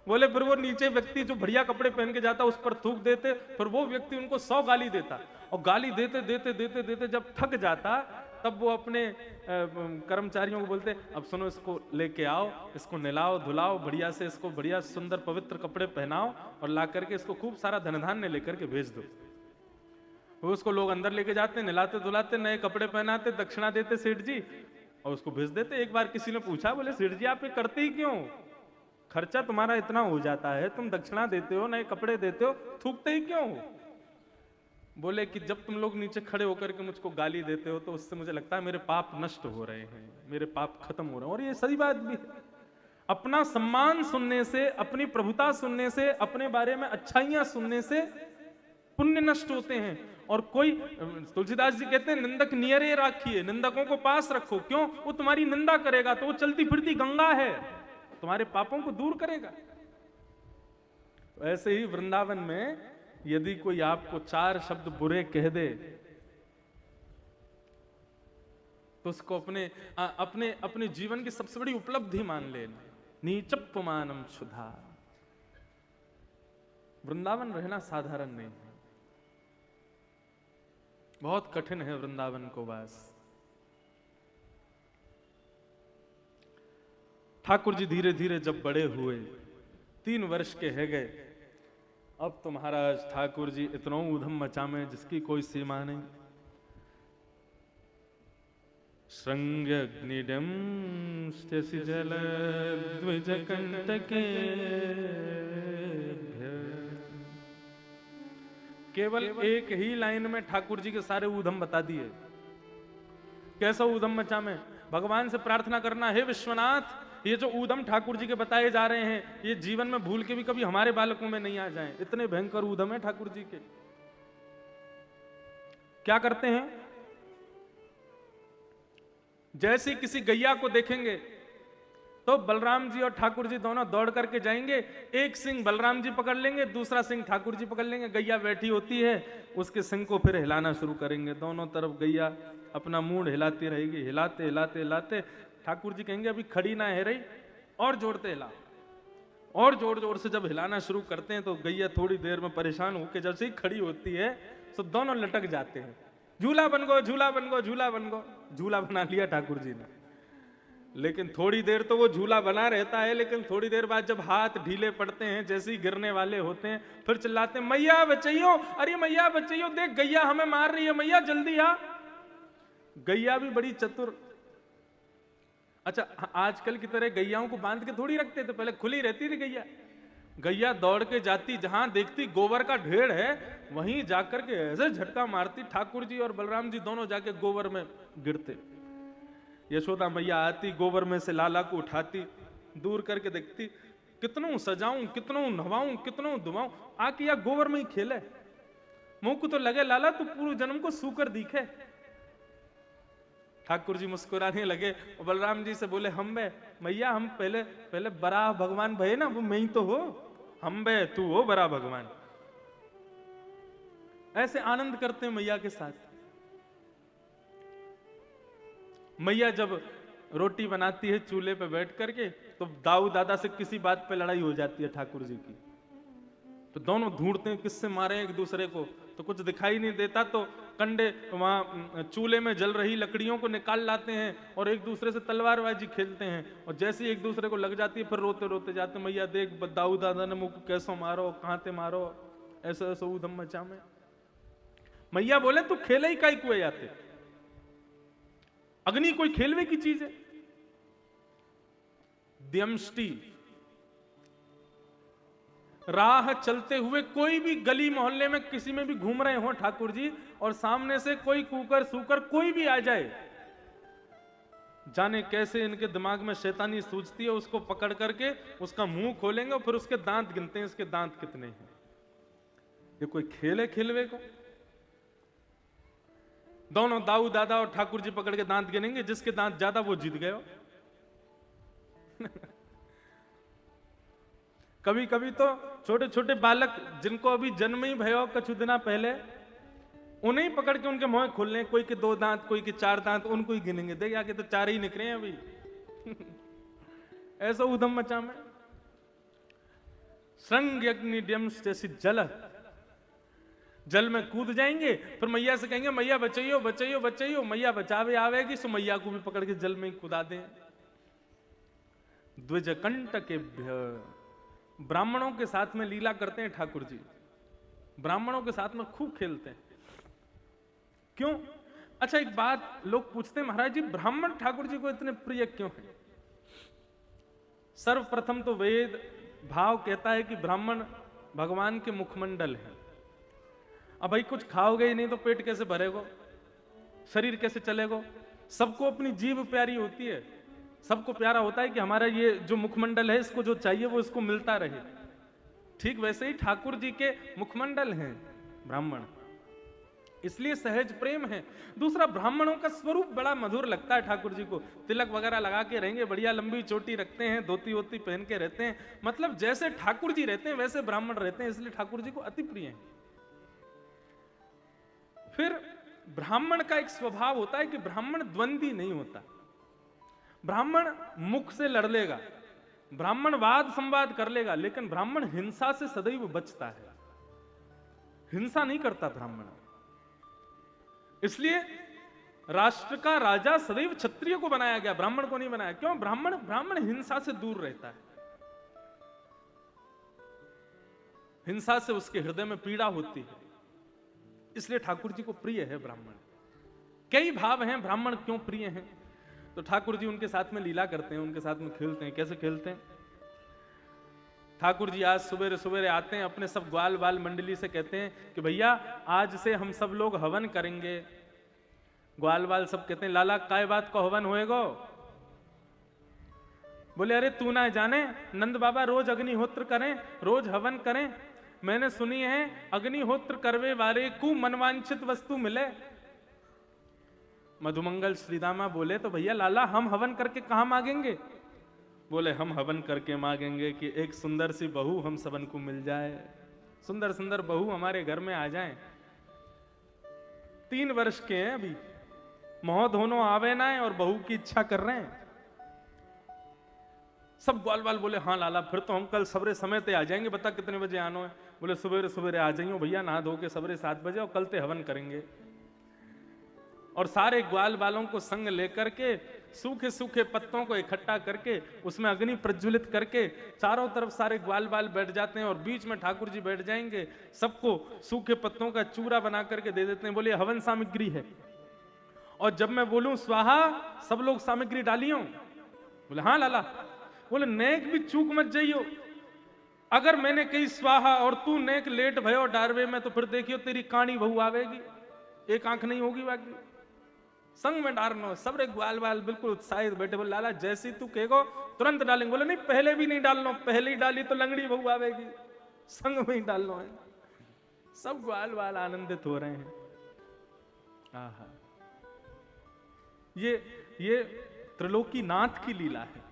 S1: बोले फिर वो नीचे व्यक्ति जो बढ़िया कपड़े पहन के जाता उस पर थूक देते, फिर वो व्यक्ति उनको 100 गाली देता, और गाली देते देते देते देते जब थक जाता, तब वो अपने कर्मचारियों को बोलते अब सुनो इसको लेके आओ, इसको नहलाओ धुलाओ बढ़िया से, इसको बढ़िया सुंदर पवित्र कपड़े पहनाओ और ला करके इसको खूब सारा धन धान्य लेकर के भेज दो। वो उसको लोग अंदर लेके जाते, नहलाते धुलाते, नए कपड़े पहनाते, दक्षिणा देते सेठ जी, और उसको भेज देते। एक बार किसी ने पूछा, बोले सेठ जी आप ये करते ही क्यों? खर्चा तुम्हारा इतना हो जाता है, तुम दक्षिणा देते हो, नए कपड़े देते हो, थूकते ही क्यों हो? बोले कि जब तुम लोग नीचे खड़े होकर के मुझको गाली देते हो तो उससे मुझे लगता है मेरे पाप नष्ट हो रहे हैं, मेरे पाप खत्म हो रहे हैं। और ये सही बात भी है। अपना सम्मान सुनने से, अपनी प्रभुता सुनने से, अपने बारे में अच्छाइयां सुनने से पुण्य नष्ट होते हैं। और कोई, तुलसीदास जी कहते हैं निंदक नियरे राखिए, निंदकों को पास रखो। क्यों? वो तुम्हारी निंदा करेगा तो वो चलती फिरती गंगा है, तुम्हारे पापों को दूर करेगा। तो ऐसे ही वृंदावन में यदि कोई आपको 4 शब्द बुरे कह दे तो उसको अपने जीवन की सबसे बड़ी उपलब्धि मान लेना। नीचप्पमानम सुधा। वृंदावन रहना साधारण नहीं है, बहुत कठिन है वृंदावन को वास। ठाकुर जी धीरे धीरे जब बड़े हुए, 3 वर्ष के है गए, अब तो महाराज ठाकुर जी इतना ऊधम मचा में जिसकी कोई सीमा नहीं। श्रृंग्यग्निडम स्त्यसि जल द्विज कंटके केवल एक ही लाइन में ठाकुर जी के सारे ऊधम बता दिए। कैसा ऊधम मचा में भगवान से प्रार्थना करना, हे विश्वनाथ ये जो ऊधम ठाकुर जी के बताए जा रहे हैं ये जीवन में भूल के भी कभी हमारे बालकों में नहीं आ जाएं। इतने भयंकर ऊधम है ठाकुर जी के। क्या करते हैं, जैसे किसी गैया को देखेंगे तो बलराम जी और ठाकुर जी दोनों दौड़ करके जाएंगे, एक सिंह बलराम जी पकड़ लेंगे, दूसरा सिंह ठाकुर जी पकड़ लेंगे। गैया बैठी होती है, उसके सिंह को फिर हिलाना शुरू करेंगे। दोनों तरफ गैया अपना मूंड हिलाती रहेगी, हिलाते हिलाते हिलाते ठाकुर जी कहेंगे अभी खड़ी ना है रही, और जोरते हिला। और जोर जोर से जब हिलाना शुरू करते हैं तो गैया थोड़ी देर में परेशान होकर जैसे ही खड़ी होती है तो दोनों लटक जाते हैं। झूला बन गो, झूला बन गो, झूला बन गो। झूला बना लिया ठाकुर जी ने, लेकिन थोड़ी देर तो वो झूला बना रहता है, लेकिन थोड़ी देर बाद जब हाथ ढीले पड़ते हैं, जैसे ही गिरने वाले होते हैं, फिर चिल्लाते हैं मैया बचाइयो, अरे मैया बचाइयो, देख गैया हमें मार रही है, मैया जल्दी आ। गैया भी बड़ी चतुर। अच्छा, आजकल की तरह गैयाओं को बांध के थोड़ी रखते थे, पहले खुली रहती थी गैया। गैया दौड़ के जाती, जहां देखती गोबर का ढेर है वहीं जाकर के ऐसे झटका मारती, ठाकुर जी और बलराम जी दोनों जाके गोबर में गिरते। यशोदा मैया आती, गोबर में से लाला को उठाती, दूर करके देखती, कितनों सजाऊं, कितनों नहवाऊं, कितनों दुआऊं, आके या गोबर में ही खेले, मुंह को तो लगे लाला तू पूर्व जन्म को सूकर दिखे। ठाकुर जी मुस्कुराने लगे और बलराम जी से बोले हम बे मैया, हम पहले पहले बड़ा भगवान भये ना, वो मैं ही तो हो, हम बे तू हो बड़ा भगवान। ऐसे आनंद करते हैं मैया के साथ। मैया जब रोटी बनाती है चूल्हे पे बैठ करके तो दाऊ दादा से किसी बात पे लड़ाई हो जाती है ठाकुर जी की, तो दोनों ढूंढते हैं किससे मारे एक दूसरे को, तो कुछ दिखाई नहीं देता तो कंडे वहां चूल्हे में जल रही लकड़ियों को निकाल लाते हैं और एक दूसरे से तलवारबाजी खेलते हैं, और जैसे ही एक दूसरे को लग जाती है फिर रोते रोते जाते, मैया देख दाऊ दादा ने मुझको कैसो मारो, कहां ते मारो, ऐसा ऐसा ऊधम मचा में। मैया बोले तू खेले ही काई कुए जाते, अग्नि कोई खेलवे की चीज है। द्यमष्टि, राह चलते हुए कोई भी गली मोहल्ले में किसी में भी घूम रहे हो ठाकुर जी, और सामने से कोई कुकर सूकर कोई भी आ जाए, जाने कैसे इनके दिमाग में शैतानी सूझती है, उसको पकड़ करके उसका मुंह खोलेंगे और फिर उसके दांत गिनते हैं, इसके दांत कितने हैं। ये कोई खेल है खेलवे को? दोनों दाऊ दादा और ठाकुर जी पकड़ के दांत गिनेंगे, जिसके दांत ज्यादा वो जीत गए हो। कभी कभी तो छोटे छोटे बालक जिनको अभी जन्म ही भयो कछु दिना पहले, उन्हें ही पकड़ के उनके मुंह खोलने, कोई के 2 दांत कोई के 4 दांत, उनको ही गिनेंगे, देख आके तो 4 ही निकले हैं अभी। ऐसा उधम मचा में। श्रृंग अग्निड्यम जैसी जल में कूद जाएंगे, फिर मैया से कहेंगे मैया बचाइयो बचाइयो बचाइयो, मैया बचावे आवेगी, सो मैया को भी पकड़ के जल में कूदा दें। द्विजकंटकेभ्य, ब्राह्मणों के साथ में लीला करते हैं ठाकुर जी, ब्राह्मणों के साथ में खूब खेलते हैं। क्यों? अच्छा, एक बात लोग पूछते हैं महाराज जी ब्राह्मण ठाकुर जी को इतने प्रिय क्यों है? सर्वप्रथम तो वेद भाव कहता है कि ब्राह्मण भगवान के मुखमंडल है। अब भाई कुछ खाओगे ही नहीं तो पेट कैसे भरेगो, शरीर कैसे चलेगो? सबको अपनी जीभ प्यारी होती है, सबको प्यारा होता है कि हमारा ये जो मुखमंडल है इसको जो चाहिए वो इसको मिलता रहे। ठीक वैसे ही ठाकुर जी के मुखमंडल हैं ब्राह्मण, इसलिए सहज प्रेम है। दूसरा, ब्राह्मणों का स्वरूप बड़ा मधुर लगता है ठाकुर जी को, तिलक वगैरह लगा के रहेंगे, बढ़िया लंबी चोटी रखते हैं, धोती वोती पहन के रहते हैं, मतलब जैसे ठाकुर जी रहते हैं वैसे ब्राह्मण रहते हैं, इसलिए ठाकुर जी को अति प्रिय है। फिर ब्राह्मण का एक स्वभाव होता है कि ब्राह्मण द्वंद्वी नहीं होता, ब्राह्मण मुख से लड़ लेगा, ब्राह्मण वाद संवाद कर लेगा, लेकिन ब्राह्मण हिंसा से सदैव बचता है, हिंसा नहीं करता ब्राह्मण। इसलिए राष्ट्र का राजा सदैव क्षत्रिय को बनाया गया, ब्राह्मण को नहीं बनाया। क्यों? ब्राह्मण हिंसा से दूर रहता है, हिंसा से उसके हृदय में पीड़ा होती है, इसलिए ठाकुर जी को प्रिय है ब्राह्मण। कई भाव हैं ब्राह्मण क्यों प्रिय हैं, तो ठाकुर जी उनके साथ में लीला करते हैं, उनके साथ में खेलते हैं। कैसे खेलते हैं? ठाकुर जी आज सवेरे सवेरे आते हैं, अपने सब ग्वाल बाल मंडली से कहते हैं कि भैया आज से हम सब लोग हवन करेंगे। ग्वाल बाल सब कहते हैं लाला काय बात को हवन होएगो? बोले अरे तू ना जाने, नंद बाबा रोज अग्निहोत्र करें, रोज हवन करें। मैंने सुनी है अग्निहोत्र करवे वाले को मनवांछित वस्तु मिले। मधुमंगल श्रीदामा बोले तो भैया लाला हम हवन करके कहां मांगेंगे? बोले हम हवन करके मांगेंगे कि एक सुंदर सी बहू हम सबन को मिल जाए, सुंदर सुंदर बहू हमारे घर में आ जाए। 3 वर्ष के हैं अभी, मोह दोनों आवे ना है और बहू की इच्छा कर रहे हैं। सब ग्वाल बाल बोले हाँ लाला फिर तो हम कल सवेरे समय ते आ जाएंगे, बता कितने बजे आना है? बोले सवेरे सवेरे आ जाइयो भैया, नहा धो के सवेरे 7 बजे और कल ते हवन करेंगे। और सारे ग्वाल बालों को संग लेकर के सूखे सूखे पत्तों को इकट्ठा करके उसमें अग्नि प्रज्वलित करके चारों तरफ सारे ग्वाल बाल बैठ जाते हैं और बीच में ठाकुर जी बैठ जाएंगे। सबको सूखे पत्तों का चूरा बना करके दे देते हैं, बोले हवन सामग्री है। और जब मैं बोलूं स्वाहा सब लोग सामग्री डालियो? बोले हाँ लाला। बोले नेक भी चूक मत जाइयो, अगर मैंने कही स्वाहा और तू नेक लेट भयो डारवे में तो फिर देखियो तेरी काणी बहू आवेगी, एक आंख नहीं होगी बाकी। संग में डालनो। सब रे ग्वाल बाल बिल्कुल उत्साहित बैठे, बोले लाला जैसी तू कहेगो तुरंत डालेंगे। बोले नहीं पहले भी नहीं डालनो, पहले ही डाली तो लंगड़ी बहू आवेगी, संग में ही डालनो है। सब ग्वाल बाल आनंदित हो रहे हैं। आहा, ये त्रिलोकी नाथ की लीला है।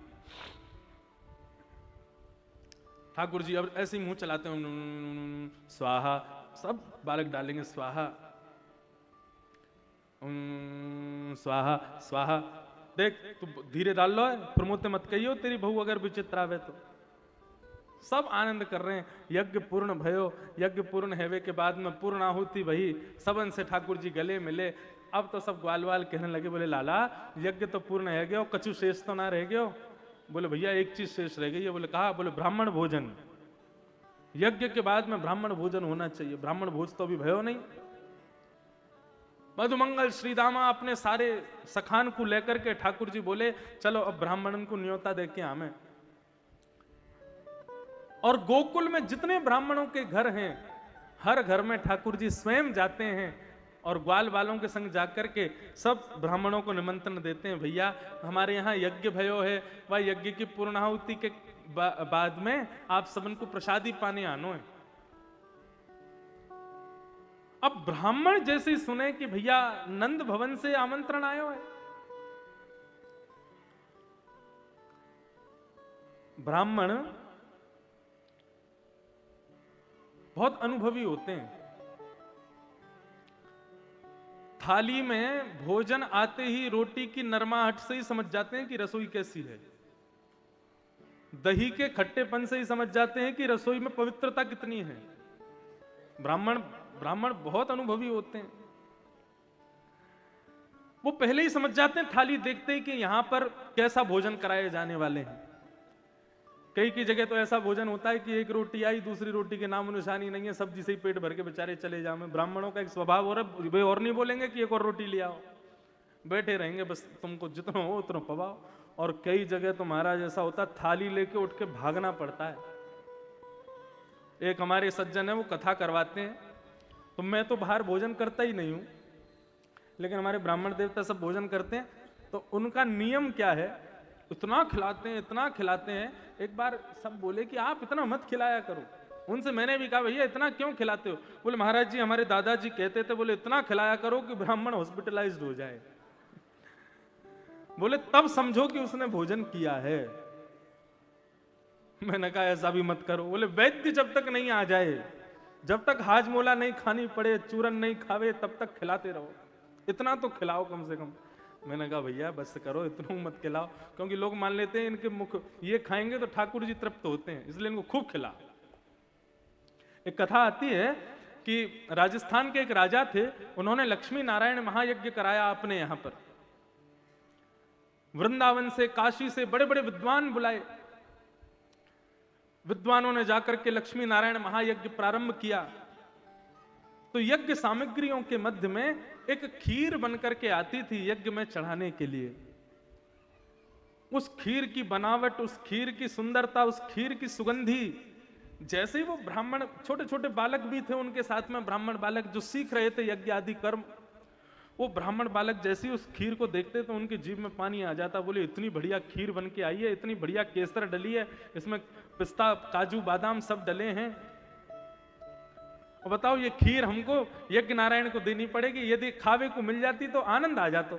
S1: ठाकुर जी अब ऐसे ही मुंह चलाते हैं, स्वाहा, सब बालक डालेंगे स्वाहा स्वाहा स्वाहा। देख तू धीरे डाल लो, प्रमोद मत कहियो तेरी बहू अगर विचित्र आवे तो। सब आनंद कर रहे हैं। यज्ञ पूर्ण भयो, यज्ञ पूर्ण हेवे के बाद में पूर्ण आहुति वही, सबन से ठाकुर जी गले मिले। अब तो सब ग्वाल बाल कहने लगे, बोले लाला यज्ञ तो पूर्ण है गयो, कछु शेष तो ना रह गयो? बोले भैया एक चीज शेष रह गई है। बोले कहा? बोले ब्राह्मण भोजन, यज्ञ के बाद में ब्राह्मण भोजन होना चाहिए। ब्राह्मण भोज तो अभी भयो नहीं। मधुमंगल श्रीदामा अपने सारे सखान को लेकर के ठाकुर जी बोले चलो अब ब्राह्मणन को न्योता दे के आमे। और गोकुल में जितने ब्राह्मणों के घर हैं, हर घर में ठाकुर जी स्वयं जाते हैं और ग्वाल बालों के संग जाकर के सब ब्राह्मणों को निमंत्रण देते हैं, भैया हमारे यहाँ यज्ञ भयो है, वह यज्ञ की पूर्णाहुति के बाद में आप सबन को प्रसादी पाने आनो है। अब ब्राह्मण जैसे ही सुने कि भैया नंद भवन से आमंत्रण आयो है, ब्राह्मण बहुत अनुभवी होते हैं। थाली में भोजन आते ही रोटी की नरमाहट से ही समझ जाते हैं कि रसोई कैसी है, दही के खट्टेपन से ही समझ जाते हैं कि रसोई में पवित्रता कितनी है। ब्राह्मण बहुत अनुभवी होते हैं। वो पहले ही समझ जाते हैं, थाली देखते ही कि यहां पर कैसा भोजन कराए जाने वाले हैं। कई की जगह तो ऐसा भोजन होता है कि एक रोटी आई, दूसरी रोटी के नाम निशानी नहीं है, सब्जी से ही पेट भर के बेचारे चले जाए। ब्राह्मणों का एक स्वभाव हो रहा है, वे और नहीं बोलेंगे कि एक और रोटी ले आओ, बैठे रहेंगे बस, तुमको जितना हो उतना पवाओ। और कई जगह तो महाराज ऐसा होता है थाली लेके उठ के भागना पड़ता है। एक हमारे सज्जन है, वो कथा करवाते हैं, तो मैं तो बाहर भोजन करता ही नहीं हूं, लेकिन हमारे ब्राह्मण देवता सब भोजन करते हैं। तो उनका नियम क्या है, इतना खिलाते हैं, इतना खिलाते हैं। एक बार सब बोले कि आप इतना मत खिलाया करो। उनसे मैंने भी कहा भैया इतना क्यों खिलाते हो? बोले महाराज जी हमारे दादाजी कहते थे, बोले इतना खिलाया करो कि ब्राह्मण हॉस्पिटलाइज्ड हो जाए। बोले तब समझो कि उसने भोजन किया है। मैंने कहा ऐसा भी मत करो। बोले वैद्य जब तक नहीं आ जाए, जब तक हाजमोला नहीं खानी पड़े, चूरन नहीं खावे, तब तक खिलाते रहो, इतना तो खिलाओ कम से कम। मैंने कहा भैया बस करो, इतना मत खिलाओ, क्योंकि लोग मान लेते हैं इनके मुख ये खाएंगे तो ठाकुर जी तृप्त होते हैं, इसलिए इनको खूब खिला। एक कथा आती है कि राजस्थान के एक राजा थे, उन्होंने लक्ष्मी नारायण महायज्ञ कराया अपने यहां पर। वृंदावन से, काशी से बड़े बड़े विद्वान बुलाए। विद्वानों ने जाकर के लक्ष्मी नारायण महायज्ञ प्रारंभ किया। तो यज्ञ सामग्रियों के मध्य में एक खीर बनकर के आती थी यज्ञ में चढ़ाने के लिए। उस खीर की बनावट, उस खीर की सुंदरता, उस खीर की सुगंधी जैसे ही वो ब्राह्मण, छोटे छोटे बालक भी थे उनके साथ में, ब्राह्मण बालक जो सीख रहे थे यज्ञ आदि कर्म, वो ब्राह्मण बालक जैसे ही उस खीर को देखते तो उनकी जीभ में पानी आ जाता। बोले इतनी बढ़िया खीर बन के आई है, इतनी बढ़िया केसर डली है, इसमें पिस्ता काजू बादाम सब डले हैं, और बताओ ये खीर हमको यज्ञ नारायण को देनी पड़ेगी, यदि खावे को मिल जाती तो आनंद आ जाता।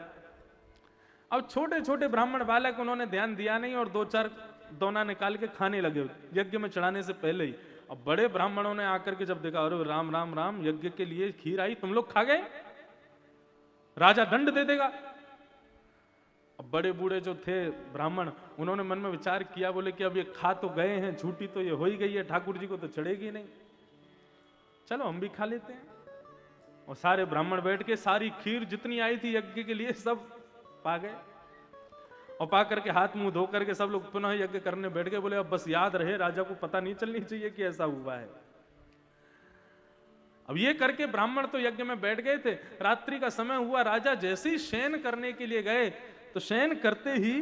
S1: अब छोटे छोटे ब्राह्मण बालक, उन्होंने ध्यान दिया नहीं और 2-4 दोना निकाल के खाने लगे यज्ञ में चढ़ाने से पहले ही। अब बड़े ब्राह्मणों ने आकर के जब देखा, अरे राम राम राम, यज्ञ के लिए खीर आई, तुम लोग खा गए, राजा दंड दे देगा। अब बड़े बूढ़े जो थे ब्राह्मण, उन्होंने मन में विचार किया, बोले कि अब ये खा तो गए हैं, झूठी तो ये हो ही गई है, ठाकुर जी को तो चढ़ेगी नहीं, चलो हम भी खा लेते हैं। और सारे ब्राह्मण बैठ के सारी खीर जितनी आई थी यज्ञ के लिए सब पा गए, और पा करके हाथ मुंह धो करके सब लोग पुनः यज्ञ करने बैठ गए। बोले अब बस याद रहे, राजा को पता नहीं चलनी चाहिए कि ऐसा हुआ है। अब ये करके ब्राह्मण तो यज्ञ में बैठ गए थे। रात्रि का समय हुआ, राजा जैसे ही शयन करने के लिए गए तो शयन करते ही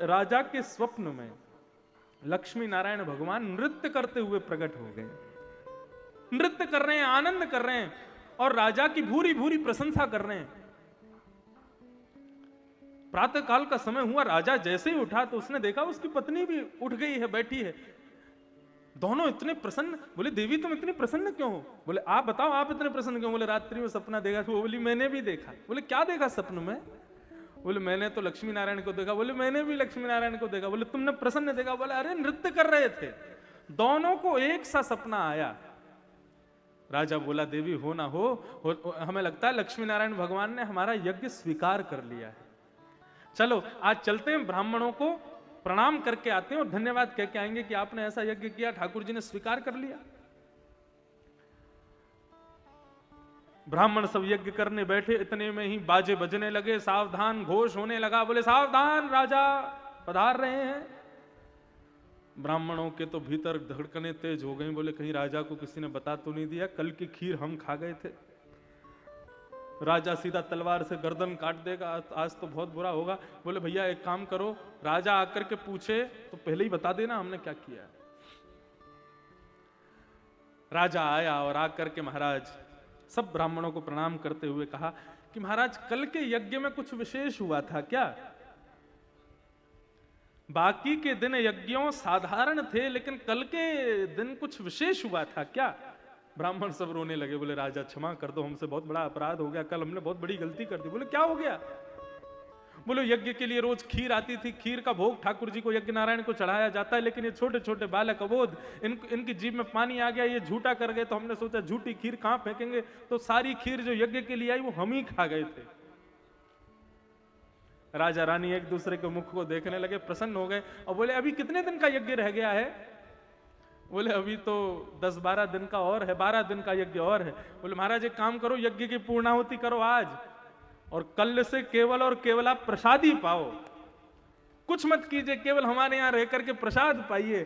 S1: राजा के स्वप्न में लक्ष्मी नारायण भगवान नृत्य करते हुए प्रकट हो गए। नृत्य कर रहे हैं, आनंद कर रहे हैं, और राजा की भूरी भूरी प्रशंसा कर रहे हैं। प्रातः काल का समय हुआ, राजा जैसे ही उठा तो उसने देखा उसकी पत्नी भी उठ गई है, बैठी है। दोनों इतने प्रसन्न। बोले देवी तुम इतनी प्रसन्न क्यों हो? बोले आप बताओ आप इतने प्रसन्न क्यों? बोले रात्रि में सपना देखा। वो बोली मैंने भी देखा। बोले क्या देखा सपन में? बोले मैंने तो लक्ष्मी नारायण को देखा। बोले मैंने भी लक्ष्मी नारायण को देखा। बोले तुमने प्रसन्न देखा? बोले अरे नृत्य कर रहे थे। दोनों को एक सा सपना आया। राजा बोला देवी हो ना हो हमें लगता है लक्ष्मी नारायण भगवान ने हमारा यज्ञ स्वीकार कर लिया है। चलो आज चलते हैं, ब्राह्मणों को प्रणाम करके आते हैं और धन्यवाद कह के आएंगे कि आपने ऐसा यज्ञ किया, ठाकुर जी ने स्वीकार कर लिया। ब्राह्मण सब यज्ञ करने बैठे, इतने में ही बाजे बजने लगे, सावधान घोष होने लगा। बोले सावधान राजा पधार रहे हैं। ब्राह्मणों के तो भीतर धड़कने तेज हो गई। बोले कहीं राजा को किसी ने बता तो नहीं दिया कल की खीर हम खा गए थे। राजा सीधा तलवार से गर्दन काट देगा, आज तो बहुत बुरा होगा। बोले भैया एक काम करो, राजा आकर के पूछे तो पहले ही बता देना हमने क्या किया। राजा आया और आकर के महाराज सब ब्राह्मणों को प्रणाम करते हुए कहा कि महाराज कल के यज्ञ में कुछ विशेष हुआ था क्या? बाकी के दिन यज्ञों साधारण थे लेकिन कल के दिन कुछ विशेष हुआ था क्या? ब्राह्मण सब रोने लगे। बोले राजा क्षमा कर दो, हमसे बहुत बड़ा अपराध हो गया, कल हमने बहुत बड़ी गलती कर दी। बोले क्या हो गया? बोले यज्ञ के लिए रोज खीर आती थी, खीर का भोग ठाकुर जी को यज्ञ नारायण को चढ़ाया जाता है, लेकिन ये छोटे छोटे बालक अबोध, इनकी जीभ में पानी आ गया, ये झूठा कर गए, तो हमने सोचा झूठी खीर कहां फेंकेंगे, तो सारी खीर जो यज्ञ के लिए आई वो हम ही खा गए थे। राजा रानी एक दूसरे के मुख को देखने लगे, प्रसन्न हो गए और बोले अभी कितने दिन का यज्ञ रह गया है? बोले अभी तो 10-12 दिन का और है, 12 दिन का यज्ञ और है। बोले महाराज एक काम करो, यज्ञ की पूर्णाहुति करो आज, और कल से केवल और केवल आप प्रसाद ही पाओ, कुछ मत कीजिए, केवल हमारे यहाँ रह करके प्रसाद पाइए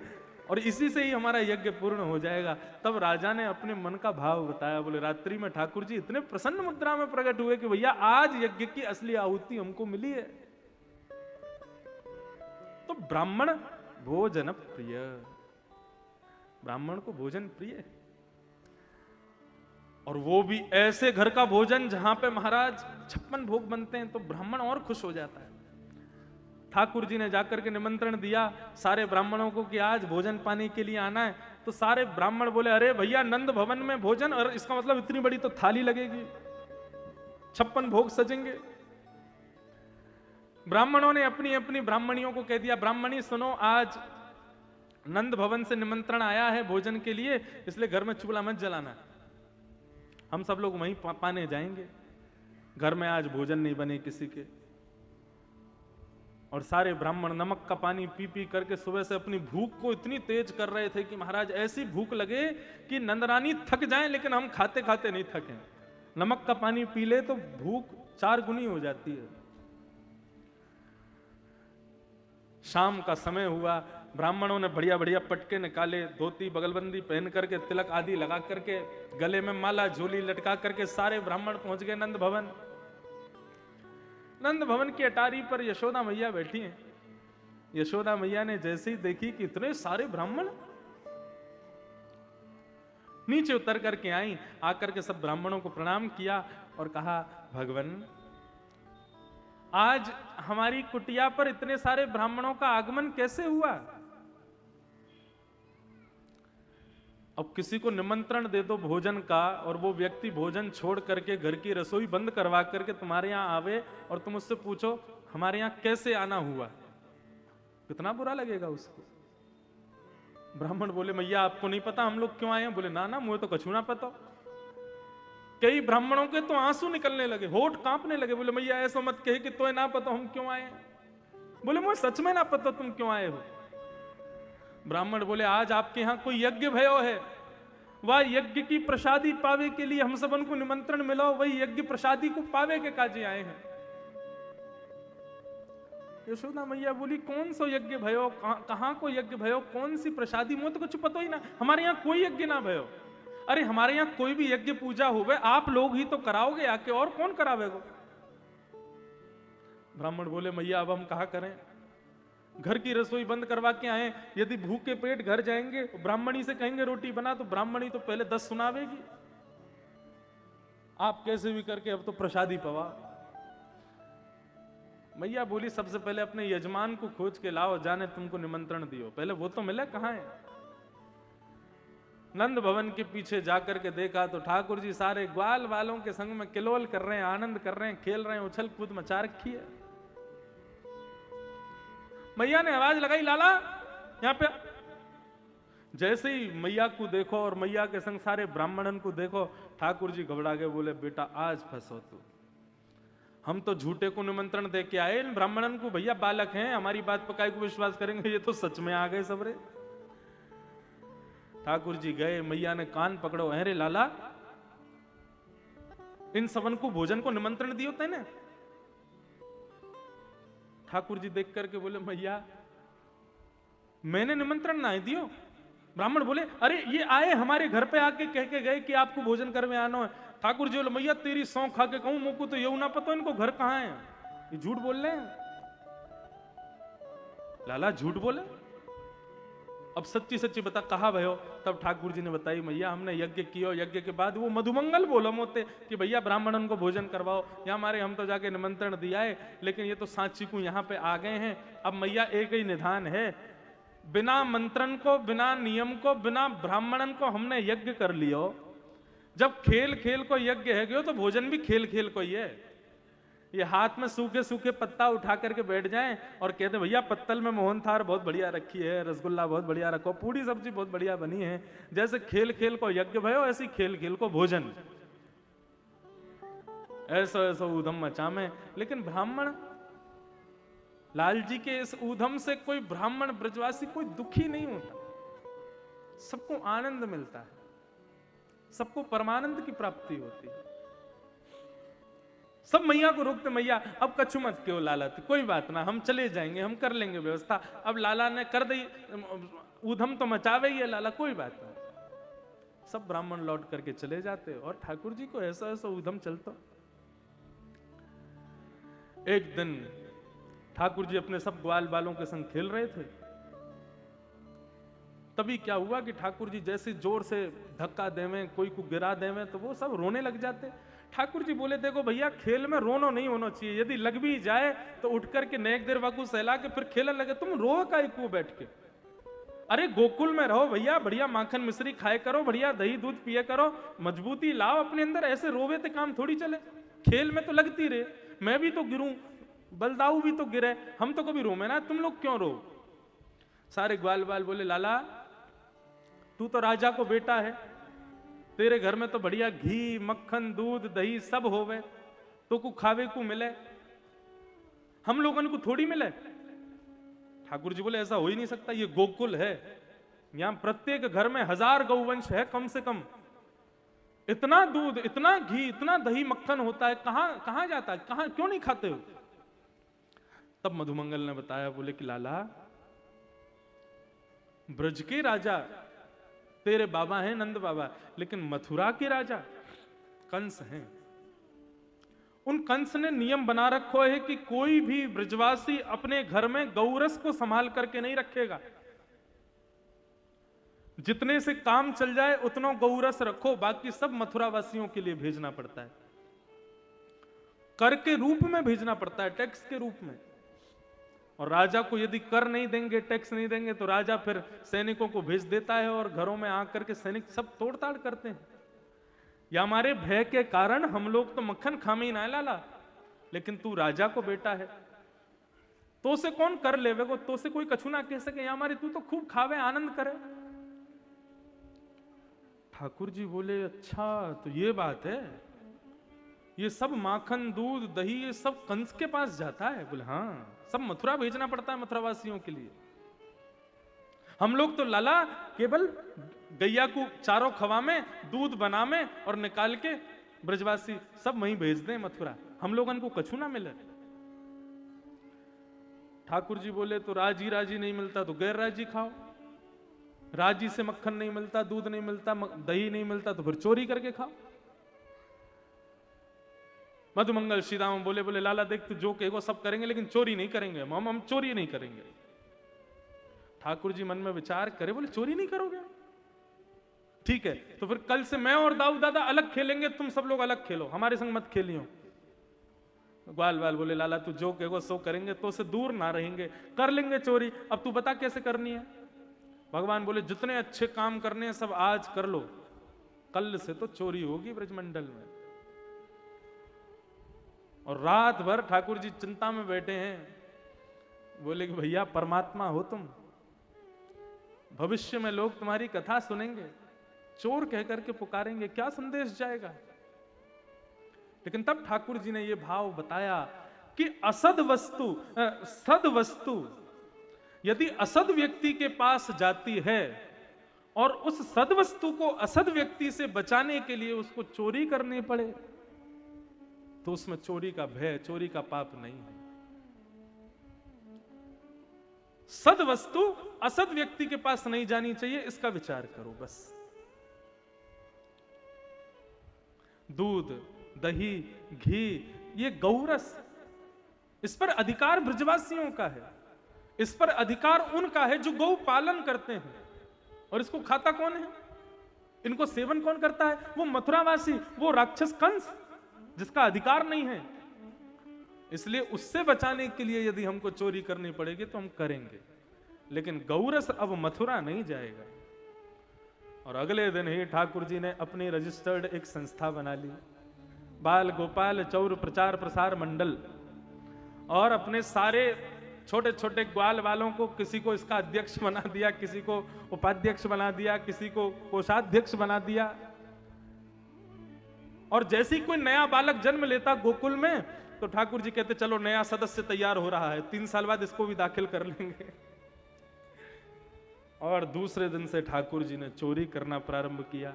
S1: और इसी से ही हमारा यज्ञ पूर्ण हो जाएगा। तब राजा ने अपने मन का भाव बताया। बोले रात्रि में ठाकुर जी इतने प्रसन्न मुद्रा में प्रकट हुए कि भैया आज यज्ञ की असली आहुति हमको मिली है। तो ब्राह्मण भोजन प्रिय, ब्राह्मण को भोजन प्रिय है, और वो भी ऐसे घर का भोजन जहां पे महाराज 56 भोग बनते हैं, तो ब्राह्मण और खुश हो जाता है। ठाकुर जी ने जाकर के निमंत्रण दिया सारे ब्राह्मणों को कि आज भोजन पानी के लिए आना है। तो सारे ब्राह्मण बोले अरे भैया नंद भवन में भोजन, और इसका मतलब इतनी बड़ी तो थाली लगेगी, 56 भोग सजेंगे। ब्राह्मणों ने अपनी अपनी ब्राह्मणियों को कह दिया, ब्राह्मणी सुनो, आज नंद भवन से निमंत्रण आया है भोजन के लिए, इसलिए घर में चूल्हा मत जलाना, हम सब लोग वहीं पाने जाएंगे, घर में आज भोजन नहीं बने किसी के। और सारे ब्राह्मण नमक का पानी पी पी करके सुबह से अपनी भूख को इतनी तेज कर रहे थे कि महाराज ऐसी भूख लगे कि नंदरानी थक जाएं, लेकिन हम खाते खाते नहीं थके। नमक का पानी पी ले तो भूख 4 गुनी हो जाती है। शाम का समय हुआ, ब्राह्मणों ने बढ़िया बढ़िया पटके निकाले, धोती बगलबंदी पहन करके, तिलक आदि लगा करके, गले में माला झोली लटका करके सारे ब्राह्मण पहुंच गए नंद भवन। नंद भवन की अटारी पर यशोदा मैया बैठी हैं। यशोदा मैया ने जैसे ही देखी कि इतने सारे ब्राह्मण, नीचे उतर करके आई, आकर के सब ब्राह्मणों को प्रणाम किया और कहा, भगवान आज हमारी कुटिया पर इतने सारे ब्राह्मणों का आगमन कैसे हुआ? अब किसी को निमंत्रण दे दो भोजन का और वो व्यक्ति भोजन छोड़ करके घर की रसोई बंद करवा करके तुम्हारे यहां आवे और तुम उससे पूछो हमारे यहां कैसे आना हुआ, कितना बुरा लगेगा उसको। ब्राह्मण बोले, मैया आपको नहीं पता हम लोग क्यों आए हैं? बोले, ना ना मुझे तो कछु ना पता। कई ब्राह्मणों के तो आंसू निकलने लगे, होठ कांपने लगे। बोले, मैया ऐसा मत कहे कि तो ना पता हम क्यों आए हैं। बोले, मुझे सच में ना पता तुम क्यों आए हो। ब्राह्मण बोले, आज आपके यहां कोई यज्ञ भयो है, वह यज्ञ की प्रसादी पावे के लिए हम सब उनको निमंत्रण मिला, वही यज्ञ प्रसादी को पावे के काजे आए हैं। यशोदा मैया बोली, कौन सा यज्ञ भयो, कहां को यज्ञ भयो, कौन सी प्रसादी, मुझे तो कुछ पता ही ना, हमारे यहाँ कोई यज्ञ ना भयो। अरे हमारे यहाँ कोई भी यज्ञ पूजा होवे आप लोग ही तो कराओगे आके, और कौन करावेगा। ब्राह्मण बोले, मैया अब हम कहा करें, घर की रसोई बंद करवा के आए, यदि भूखे पेट घर जाएंगे, ब्राह्मणी से कहेंगे रोटी बना, तो ब्राह्मणी तो पहले 10 सुनावेगी। आप कैसे भी करके अब तो प्रसादी पवा। मैया बोली, सबसे पहले अपने यजमान को खोज के लाओ, जाने तुमको निमंत्रण दियो, पहले वो तो मिले, कहां है। नंद भवन के पीछे जाकर के देखा तो ठाकुर जी सारे ग्वाल वालों के संग में किलोल कर रहे हैं, आनंद कर रहे हैं, खेल रहे हैं, उछल कूद मचा रखी है। मैया ने आवाज लगाई, लाला यहां पे। जैसे ही मैया को देखो और मैया के संग सारे ब्राह्मणन को देखो, ठाकुर जी घबरा गए। बोले, बेटा आज फंसो तू, हम तो झूठे को निमंत्रण दे के आए, इन ब्राह्मणन को भैया बालक हैं, हमारी बात पर काहे को विश्वास करेंगे, ये तो सच में आ गए सबरे। ठाकुर जी गए, मैया ने कान पकड़ो, अरे लाला इन सबन को भोजन को निमंत्रण दियो तेने। ठाकुर जी देख करके बोले, मैया मैंने निमंत्रण ना दियो। ब्राह्मण बोले, अरे ये आए हमारे घर पे आके कह के गए कि आपको भोजन करने आना है। ठाकुर जी बोले, मैया तेरी सौं खा के कहूं, मुझको तो ये ना पता इनको घर कहां है, ये झूठ बोल रहे हैं। लाला झूठ बोले, अब सच्ची सच्ची बता कहा भयो। तब ठाकुर जी ने बताई, मैया हमने यज्ञ किया, यज्ञ के बाद वो मधुमंगल बोलो मोते कि भैया ब्राह्मणन को भोजन करवाओ, या हमारे हम तो जाके निमंत्रण दिया है, लेकिन ये तो सांची को यहाँ पे आ गए हैं। अब मैया एक ही निधान है, बिना मंत्रण को, बिना नियम को, बिना ब्राह्मणन को हमने यज्ञ कर लियो। जब खेल खेल को यज्ञ है गयो तो भोजन भी खेल खेल को ही है। ये हाथ में सूखे सूखे पत्ता उठा करके बैठ जाएं और कहते भैया पत्तल में मोहनथाल बहुत बढ़िया रखी है, रसगुल्ला बहुत बढ़िया रखो, पूरी सब्जी बहुत बढ़िया बनी है। जैसे खेल खेल को यज्ञ भयो, ऐसी खेल खेल को भोजन। ऐसा ऐसा ऊधम मचा में। लेकिन ब्राह्मण लाल जी के इस ऊधम से कोई ब्राह्मण ब्रजवासी कोई दुखी नहीं होता, सबको आनंद मिलता है, सबको परमानंद की प्राप्ति होती है। सब मैया को रोकते, मैया अब कछु मत क्यों लाला, कोई बात ना, हम चले जाएंगे, हम कर लेंगे व्यवस्था। अब लाला ने कर दी, ऊधम तो मचावे ही है लाला, कोई बात नहीं। सब ब्राह्मण लौट करके चले जाते और ठाकुर जी को ऐसा ऐसा ऊधम चलता। एक दिन ठाकुर जी अपने सब ग्वाल बालों के संग खेल रहे थे, तभी क्या हुआ कि ठाकुर जी जैसे जोर से धक्का देवें, कोई को गिरा देवें, तो वो सब रोने लग जाते। ठाकुर जी बोले, देखो भैया खेल में रोना नहीं होना चाहिए, यदि लग भी जाए तो उठ करके नेक देर वाकू सहला के फिर खेलने लगे, तुम रो का को बैठ के। अरे गोकुल में रहो भैया, बढ़िया माखन मिश्री खाए करो, बढ़िया दही दूध पिए करो, मजबूती लाओ अपने अंदर, ऐसे रोवे तो काम थोड़ी चले। खेल में तो लगती रहे, मैं भी तो गिरूं, बलदाऊ भी तो गिरे, हम तो कभी रोमे ना, तुम लोग क्यों रो। सारे ग्वाल बाल बोले, लाला तू तो राजा को बेटा है, तेरे घर में तो बढ़िया घी मक्खन दूध दही सब होवे, तो को खावे को मिले, हम लोगों को थोड़ी मिले। ठाकुर जी बोले, ऐसा हो ही नहीं सकता, ये गोकुल है, यहां प्रत्येक घर में 1000 गौवंश है कम से कम, इतना दूध इतना घी इतना दही मक्खन होता है, कहां जाता है, कहां क्यों नहीं खाते हो। तब मधुमंगल ने बताया, बोले कि लाला ब्रज के राजा तेरे बाबा हैं नंद बाबा, लेकिन मथुरा के राजा कंस हैं। उन कंस ने नियम बना रखो है कि कोई भी ब्रजवासी अपने घर में गौरस को संभाल करके नहीं रखेगा। जितने से काम चल जाए उतना गौरस रखो, बाकी सब मथुरा वासियों के लिए भेजना पड़ता है, कर के रूप में भेजना पड़ता है, टैक्स के रूप में। और राजा को यदि कर नहीं देंगे, टैक्स नहीं देंगे, तो राजा फिर सैनिकों को भेज देता है और घरों में आकर के सैनिक सब तोड़ताड़ करते हैं। या हमारे भय के कारण हम लोग तो मक्खन खामे ही ना लाला, लेकिन तू राजा को बेटा है, तो से कौन कर लेवे को, तो से कोई कछु ना कह सके, या हमारे तू तो खूब खावे आनंद करे। ठाकुर जी बोले अच्छा तो ये बात है, ये सब माखन दूध दही ये सब कंस के पास जाता है? बोले हाँ, सब मथुरा भेजना पड़ता है मथुरा वासियों के लिए। हम लोग तो लाला केवल गैया को चारों खवा में, दूध बना में और निकाल के ब्रजवासी सब वहीं भेज दें मथुरा, हम लोगन को कछु ना मिले। ठाकुर जी बोले तो राजी राजी नहीं मिलता तो गैर राजी खाओ, राजी से मक्खन नहीं मिलता, दूध नहीं मिलता, दही नहीं मिलता तो फिर चोरी करके खाओ। मधुमंगल श्री राम बोले बोले लाला देख तू जो कहेगा सब करेंगे, लेकिन चोरी नहीं करेंगे, हम चोरी नहीं करेंगे। ठाकुर जी मन में विचार करे, बोले चोरी नहीं करोगे, ठीक है, तो फिर कल से मैं और दाऊ दादा अलग खेलेंगे, तुम सब लोग अलग खेलो, हमारे संग मत खेलियो। ग्वाल वाल बोले लाला तू जो कहेगा सो करेंगे, तो से दूर ना रहेंगे, कर लेंगे चोरी, अब तू बता कैसे करनी है। भगवान बोले जितने अच्छे काम करने हैं सब आज कर लो, कल से तो चोरी होगी ब्रजमंडल में। और रात भर ठाकुर जी चिंता में बैठे हैं, बोले कि भैया परमात्मा हो तुम, भविष्य में लोग तुम्हारी कथा सुनेंगे, चोर कहकर के पुकारेंगे, क्या संदेश जाएगा। लेकिन तब ठाकुर जी ने यह भाव बताया कि असद वस्तु सद वस्तु यदि असद व्यक्ति के पास जाती है और उस सद वस्तु को असद व्यक्ति से बचाने के लिए उसको चोरी करनी पड़े, तो उसमें चोरी का भय, चोरी का पाप नहीं है। सद वस्तु असद व्यक्ति के पास नहीं जानी चाहिए, इसका विचार करो बस। दूध दही घी ये गौरस, इस पर अधिकार ब्रजवासियों का है, इस पर अधिकार उनका है जो गौ पालन करते हैं। और इसको खाता कौन है, इनको सेवन कौन करता है? वो मथुरावासी, वो राक्षस कंस, जिसका अधिकार नहीं है। इसलिए उससे बचाने के लिए यदि हमको चोरी करनी पड़ेगी तो हम करेंगे, लेकिन गौरस अब मथुरा नहीं जाएगा। और अगले दिन ही ठाकुर जी ने अपनी रजिस्टर्ड एक संस्था बना ली, बाल गोपाल चौर प्रचार प्रसार मंडल, और अपने सारे छोटे छोटे ग्वाल वालों को किसी को इसका अध्यक्ष बना दिया, किसी को उपाध्यक्ष बना दिया, किसी को कोषाध्यक्ष बना दिया। और जैसे ही कोई नया बालक जन्म लेता गोकुल में तो ठाकुर जी कहते चलो नया सदस्य तैयार हो रहा है, 3 साल बाद इसको भी दाखिल कर लेंगे। और दूसरे दिन से ठाकुर जी ने चोरी करना प्रारंभ किया।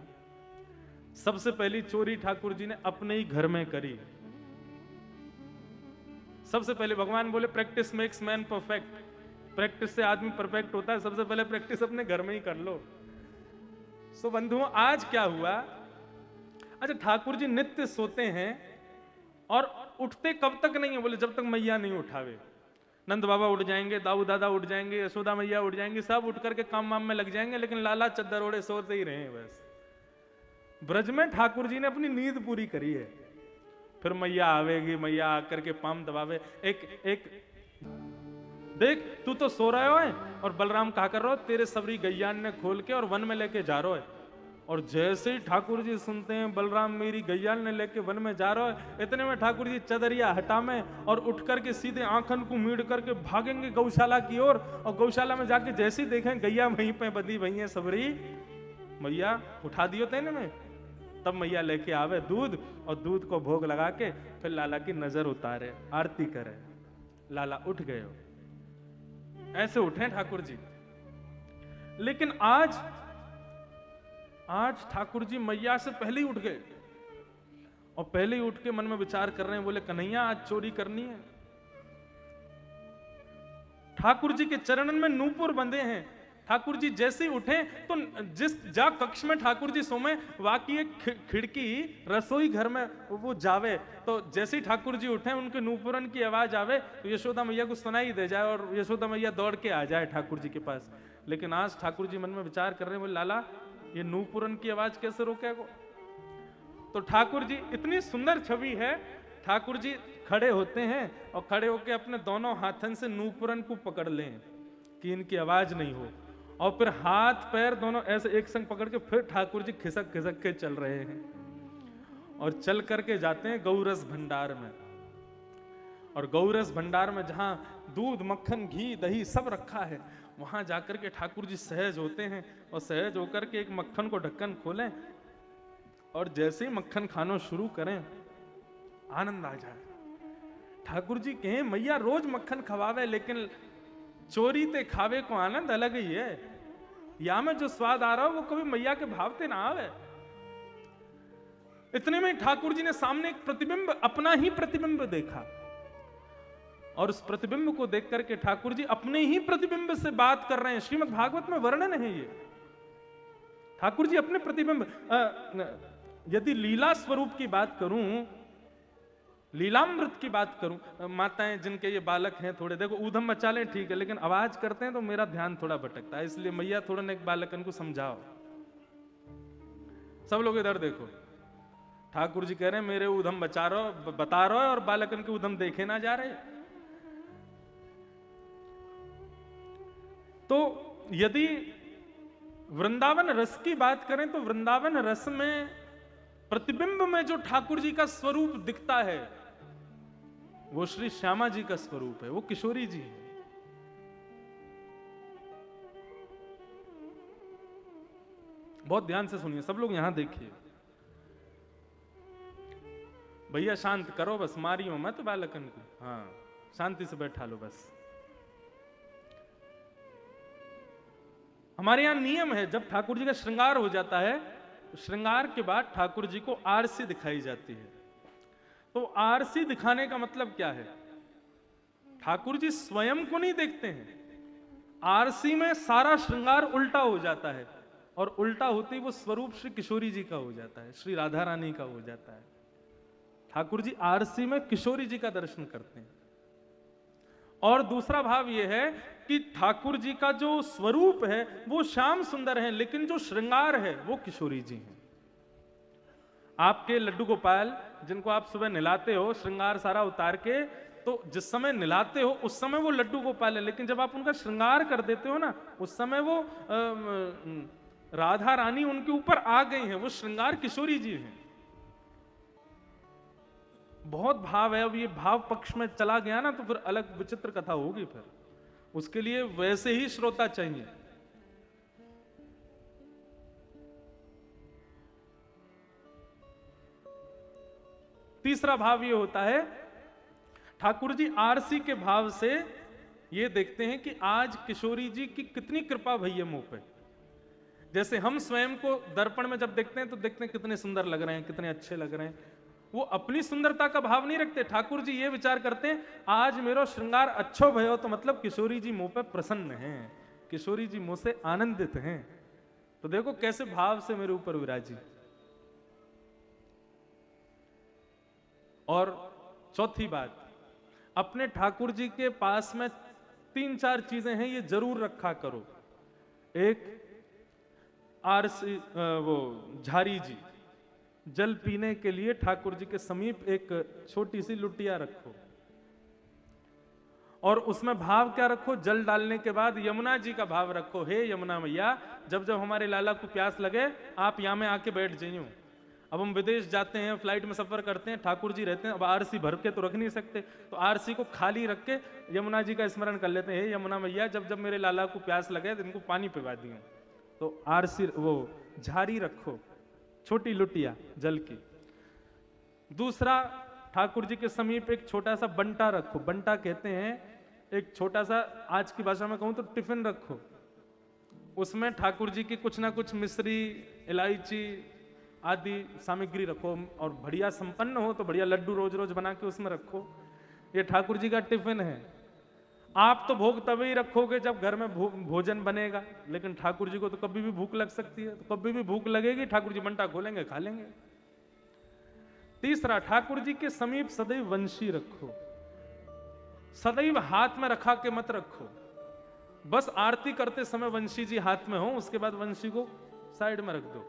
S1: सबसे पहली चोरी ठाकुर जी ने अपने ही घर में करी। सबसे पहले भगवान बोले practice makes man perfect, practice से आदमी परफेक्ट होता है, सबसे पहले प्रैक्टिस अपने घर में ही कर लो। सो बंधुओं आज क्या हुआ, अच्छा ठाकुर जी नित्य सोते हैं और उठते कब तक नहीं है, बोले जब तक मैया नहीं उठावे। नंद बाबा उठ जाएंगे, दाऊ दादा उठ जाएंगे, यशोदा मैया उठ जाएंगी, सब उठ करके काम वाम में लग जाएंगे, लेकिन लाला चद्दर ओढ़े सोते ही रहे बस। ब्रज में ठाकुर जी ने अपनी नींद पूरी करी है, फिर मैया आवेगी, मैया आकर के पाम दबावे, एक देख तू तो सो रहा है और बलराम कहा कर रहा हो तेरे सबरी गैयान ने खोल के और वन में लेके जा रहा है। और जैसे ही ठाकुर जी सुनते हैं बलराम मेरी गैयाल ने लेके वन में जा रहा है, इतने में ठाकुर जी चदरिया हटा में और उठ करके सीधे आंखन को मीड़ करके भागेंगे गौशाला की ओर, और गौशाला में जाके जैसे ही देखें गैया वहीं पे बंधी भई है सबरी, मैया उठा दियो तेने में, तब मैया लेके आवे दूध और दूध को भोग लगा के फिर लाला की नजर उतारे, आरती करे, लाला उठ गए। ऐसे उठे ठाकुर जी। लेकिन आज ठाकुर जी मैया से पहले ही उठ गए और पहले ही उठ के मन में विचार कर रहे हैं, बोले कन्हैया आज चोरी करनी है। ठाकुर जी के चरणन में नूपुर बंधे हैं। ठाकुर जी जैसे ही उठे तो जिस जा कक्ष में ठाकुर जी सोमे वाकी एक खिड़की रसोई घर में वो जावे, तो जैसे ही ठाकुर जी उठे उनके नूपुरन की आवाज आवे तो यशोदा मैया को सुनाई दे जाए और यशोदा मैया दौड़ के आ जाए ठाकुर जी के पास। लेकिन आज ठाकुर जी मन में विचार कर रहे हैं, बोले लाला ये नूपुरन की आवाज कैसे रोकेगा। तो ठाकुर जी इतनी सुंदर छवि है, ठाकुर जी खड़े होते हैं और खड़े होकर अपने दोनों हाथन से नूपुरन को पकड़ लें कि इनकी आवाज नहीं हो, और फिर हाथ पैर दोनों ऐसे एक संग पकड़ के फिर ठाकुर जी खिसक खिसक के चल रहे हैं और चल करके जाते हैं गौरस भंडार में। और गौरस भंडार में जहां दूध मक्खन घी दही सब रखा है, वहां जाकर के ठाकुर जी सहज होते हैं और सहज होकर के एक मक्खन को ढक्कन खोलें और जैसे ही मक्खन खाना शुरू करें आनंद आ जाए। ठाकुर जी कहें मैया रोज मक्खन खवावे, लेकिन चोरी ते खावे को आनंद अलग ही है। या में जो स्वाद आ रहा हो वो कभी मैया के भावते ना आवे। इतने में ठाकुर जी ने सामने एक प्रतिबिंब, अपना ही प्रतिबिंब देखा, और उस प्रतिबिंब को देख करके ठाकुर जी अपने ही प्रतिबिंब से बात कर रहे हैं। श्रीमद् भागवत में वर्णन है ये, ठाकुर जी अपने प्रतिबिंब। यदि लीला स्वरूप की बात करूं, लीलामृत की बात करूं, माताएं जिनके ये बालक हैं थोड़े देखो ऊधम मचा लें ठीक है, लेकिन आवाज करते हैं तो मेरा ध्यान थोड़ा भटकता है, इसलिए मैया थोड़ा ना एक बालकन को समझाओ। सब लोग इधर देखो, ठाकुर जी कह रहे हैं मेरे ऊधम बता रहे हो और बालकन के ऊधम देखे ना जा रहे। तो यदि वृंदावन रस की बात करें तो वृंदावन रस में प्रतिबिंब में जो ठाकुर जी का स्वरूप दिखता है वो श्री श्यामा जी का स्वरूप है, वो किशोरी जी है। बहुत ध्यान से सुनिए सब लोग, यहां देखिए। भैया शांत करो बस, मारियो मत बालकन को, हाँ शांति से बैठा लो बस। हमारे यहां नियम है, जब ठाकुर जी का श्रृंगार हो जाता है तो श्रृंगार के बाद ठाकुर जी को आरसी दिखाई जाती है। तो आरसी दिखाने का मतलब क्या है? ठाकुर जी स्वयं को नहीं देखते हैं, आरसी में सारा श्रृंगार उल्टा हो जाता है, और उल्टा होते ही वो स्वरूप श्री किशोरी जी का हो जाता है, श्री राधा रानी का हो जाता है। ठाकुर जी आरसी में किशोरी जी का दर्शन करते हैं। और दूसरा भाव यह है कि ठाकुर जी का जो स्वरूप है वो श्याम सुंदर है, लेकिन जो श्रृंगार है वो किशोरी जी हैं। आपके लड्डू गोपाल जिनको आप सुबह नहलाते हो श्रृंगार सारा उतार के, तो जिस समय नहलाते हो उस समय वो लड्डू गोपाल है, लेकिन जब आप उनका श्रृंगार कर देते हो ना उस समय वो राधा रानी उनके ऊपर आ गई हैं, वो श्रृंगार किशोरी जी हैं। बहुत भाव है, अब ये भाव पक्ष में चला गया ना तो फिर अलग विचित्र कथा होगी, फिर उसके लिए वैसे ही श्रोता चाहिए। तीसरा भाव ये होता है, ठाकुर जी आरसी के भाव से ये देखते हैं कि आज किशोरी जी की कितनी कृपा भई है मुंह पे। जैसे हम स्वयं को दर्पण में जब देखते हैं तो देखते हैं कितने सुंदर लग रहे हैं, कितने अच्छे लग रहे हैं, वो अपनी सुंदरता का भाव नहीं रखते। ठाकुर जी ये विचार करते हैं आज मेरो श्रृंगार अच्छो भयो तो मतलब किशोरी जी मुंह पे प्रसन्न हैं, किशोरी जी मुंह से आनंदित हैं। तो देखो कैसे भाव से मेरे ऊपर विराजी। और चौथी बात, अपने ठाकुर जी के पास में 3-4 चीजें हैं, ये जरूर रखा करो। एक आरसी वो झारी जी, जल पीने के लिए ठाकुर जी के समीप एक छोटी सी लुटिया रखो, और उसमें भाव क्या रखो? जल डालने के बाद यमुना जी का भाव रखो, हे यमुना मैया जब जब हमारे लाला को प्यास लगे आप यहां में आके बैठ जाइयो। अब हम विदेश जाते हैं, फ्लाइट में सफर करते हैं, ठाकुर जी रहते हैं, अब आरसी भर के तो रख नहीं सकते, तो आरसी को खाली रख के यमुना जी का स्मरण कर लेते हैं, हे यमुना मैया जब जब मेरे लाला को प्यास लगे तो इनको पानी पिला दियो। तो आरसी वो झारी रखो, छोटी लुटिया जल की। दूसरा, ठाकुर जी के समीप एक छोटा सा बंटा रखो, बंटा कहते हैं एक छोटा सा, आज की भाषा में कहूं तो टिफिन रखो, उसमें ठाकुर जी की कुछ ना कुछ मिश्री इलायची आदि सामग्री रखो, और बढ़िया संपन्न हो तो बढ़िया लड्डू रोज रोज बना के उसमें रखो। ये ठाकुर जी का टिफिन है। आप तो भोग तभी ही रखोगे जब घर में भोजन बनेगा, लेकिन ठाकुर जी को तो कभी भी भूख लग सकती है, तो कभी भी भूख लगेगी ठाकुर जी बंटा खोलेंगे खा लेंगे। तीसरा, ठाकुर जी के समीप सदैव वंशी रखो, सदैव हाथ में रखा के मत रखो। बस आरती करते समय वंशी जी हाथ में हो, उसके बाद वंशी को साइड में रख दो।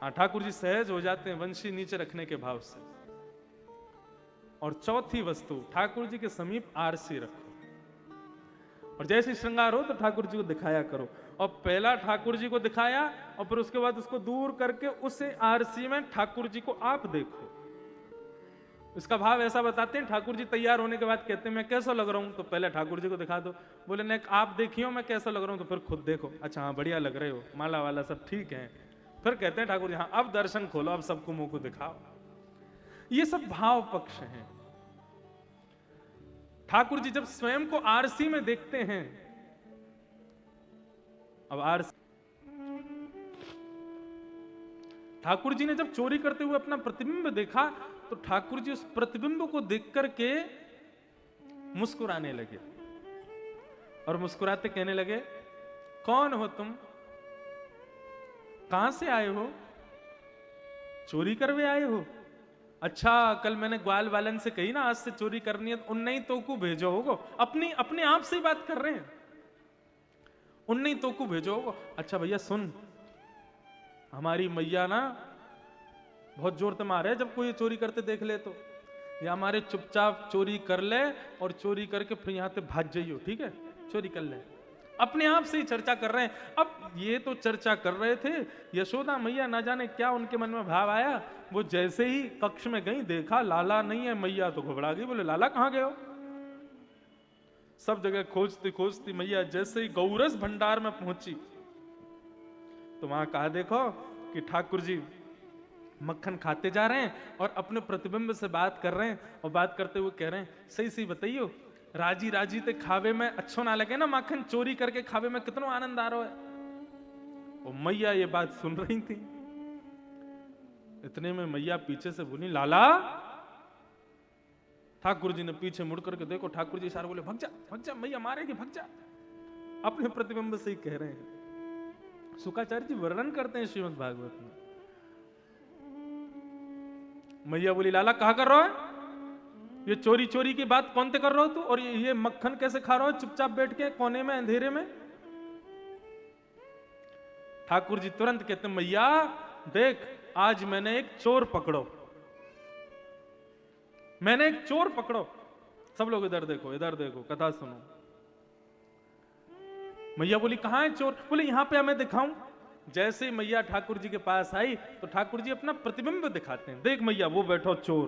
S1: हाँ, ठाकुर जी सहज हो जाते हैं वंशी नीचे रखने के भाव से। और चौथी वस्तु, ठाकुर जी के समीप आरसी रखो, और जैसे श्रृंगार हो तो ठाकुर जी को दिखाया करो। और पहला ठाकुर जी को दिखाया और फिर उसके बाद उसको दूर करके उस आरसी में ठाकुर जी को आप देखो। इसका भाव ऐसा बताते हैं, ठाकुर जी तैयार होने के बाद कहते हैं मैं कैसा लग रहा हूं, तो पहले ठाकुर जी को दिखा दो। बोले नहीं आप देखियो मैं कैसा लग रहा हूं, तो फिर खुद देखो, अच्छा हाँ बढ़िया लग रहे हो, माला वाला सब ठीक है। फिर कहते हैं ठाकुर जी हाँ अब दर्शन खोलो, अब सबको मुंह को दिखाओ। ये सब भाव पक्ष हैं। ठाकुर जी जब स्वयं को आरसी में देखते हैं, अब आरसी, ठाकुर जी ने जब चोरी करते हुए अपना प्रतिबिंब देखा तो ठाकुर जी उस प्रतिबिंब को देख करके मुस्कुराने लगे और मुस्कुराते कहने लगे कौन हो तुम, कहां से आए हो, चोरी करवे आए हो। अच्छा कल मैंने ग्वाल वालन से कही ना आज से चोरी करनी है, उन्ने ही तो को भेजो होगो। अपने आप से ही बात कर रहे हैं, उन्ने ही तो को भेजो होगो। अच्छा भैया सुन, हमारी मैया ना बहुत जोर से मारे जब कोई चोरी करते देख ले तो, या हमारे चुपचाप चोरी कर ले और चोरी करके फिर यहां से भाग जाइयो, ठीक है, चोरी कर ले। अपने आप से ही चर्चा कर रहे हैं। अब ये तो चर्चा कर रहे थे, यशोदा मैया ना जाने क्या उनके मन में भाव आया, वो जैसे ही कक्ष में गई देखा लाला नहीं है, मैया तो घबरा गई, बोले लाला कहां गए हो। सब जगह खोजती खोजती मैया जैसे ही गौरस भंडार में पहुंची तो वहां कहा देखो कि ठाकुर जी मक्खन खाते जा रहे हैं और अपने प्रतिबिंब से बात कर रहे हैं, और बात करते हुए कह रहे हैं सही सही बताइयो, राजी राजी ते खावे में अच्छो ना लगे ना, मक्खन चोरी करके खावे में कितना आनंद आ रहा है। और मैया ये बात सुन रही थी। इतने में मैया पीछे से बोली लाला। ठाकुर जी ने पीछे मुड़ करके देखो, ठाकुर जी इशारा बोले भग जा मैया मारेगी, भग जा। अपने प्रतिबिंब से ही कह रहे हैं। शुकाचार्य जी वर्णन करते हैं श्रीमद् भागवत में। मैया बोली लाला कहा कर रहा है, ये चोरी चोरी की बात कौन ते कर रहा हो तू, और ये मक्खन कैसे खा रहा हो चुपचाप बैठ के कोने में अंधेरे में। ठाकुर जी तुरंत कहते मैया देख आज मैंने एक चोर पकड़ो, मैंने एक चोर पकड़ो। सब लोग इधर देखो कथा सुनो। मैया बोली कहां है चोर, बोले यहां पे हमें दिखाऊं। जैसे ही मैया ठाकुर जी के पास आई तो ठाकुर जी अपना प्रतिबिंब दिखाते हैं, देख मैया वो बैठो चोर,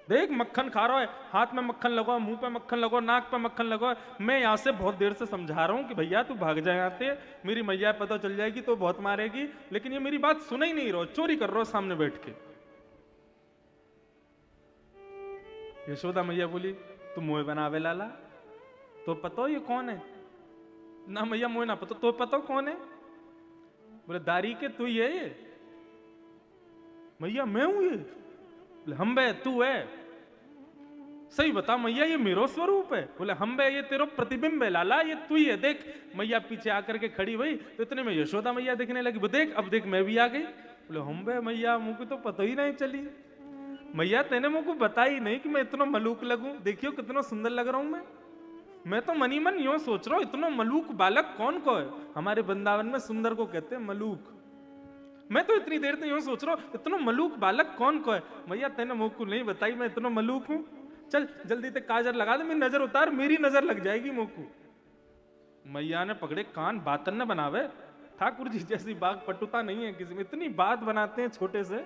S1: देख मक्खन खा रहा है, हाथ में मक्खन लगाओ, मुंह पे मक्खन लगाओ, नाक पे मक्खन लगाओ। मैं यहां से बहुत देर से समझा रहा हूं कि भैया तू भाग जाए, यहाँ से मेरी मैया पता चल जाएगी तो बहुत मारेगी, लेकिन ये मेरी बात सुन ही नहीं रहो, चोरी कर रहा हो सामने बैठ के। यशोदा मैया बोली तू मोह बनावे लाला, तो पता ये कौन है ना। मैया मोह ना पता, तो पता कौन है। बोले दारी के तू ही है ये। मैया मैं हूं ये। बोले हम बे तू है, सही बता मैया ये मेरो स्वरूप है। बोले हम बे ये तेरा प्रतिबिंब है लाला, ये तू ही है, देख। मैया पीछे आकर के खड़ी हुई तो इतने में यशोदा मैया देखने लगी, वो देख अब देख मैं भी आ गई। बोले हम बे मैया मुंह को तो पता ही नहीं चली। मैया तेने मुझको बताई नहीं कि मैं इतना मलूक लगूं, देखियो कितना सुंदर लग रहा हूं मैं तो मनी मन यूं सोच रहा हूं इतना मलूक बालक कौन को है। हमारे वृंदावन में सुंदर को कहते हैं मलूक। मैं तो इतनी देर से यूं सोच रहा हूं इतना मलूक बालक कौन को है। मैया तेने मुझको नहीं बताई मैं इतना मलूक हूं, चल जल्दी से काजर लगा दे, मेरी नजर उतार, मेरी नजर लग जाएगी मुझको। मैया ने पकड़े कान, बातन न बनावे। ठाकुर जी जैसी बात पटुता नहीं है किसी में, इतनी बात बनाते हैं छोटे से।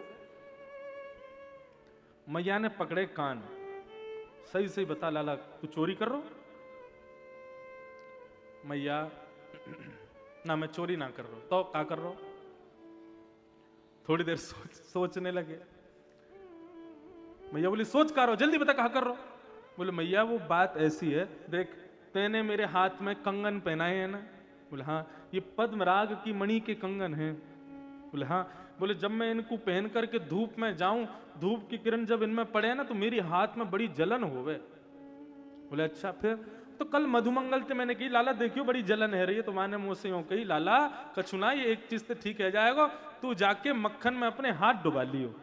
S1: मैया ने पकड़े कान, सही सही बता लाला तू चोरी कर रहा। मैया ना मैं चोरी ना कर रहा हूं, तो क्या कर रहा हूं। थोड़ी देर सोचने लगे। मैया बोली सोच कर रहा हो, जल्दी बता कहा कर रहा हो। बोले मैया वो बात ऐसी है, देख तेने मेरे हाथ में कंगन पहनाए हैं ना। बोले हाँ ये पद्मराग की मणि के कंगन हैं। बोले हाँ। बोले जब मैं इनको पहन करके धूप में जाऊं, धूप की किरण जब इनमें पड़े ना तो मेरी हाथ में बड़ी जलन होवे। बोले अच्छा फिर। तो कल मधुमंगल से मैंने कही लाला देखियो बड़ी जलन है रही है, तो माने मुंह से यूं कही लाला कछुना ये एक चीज से ठीक है जाएगा, तू जाके मक्खन में अपने हाथ डुबा लियो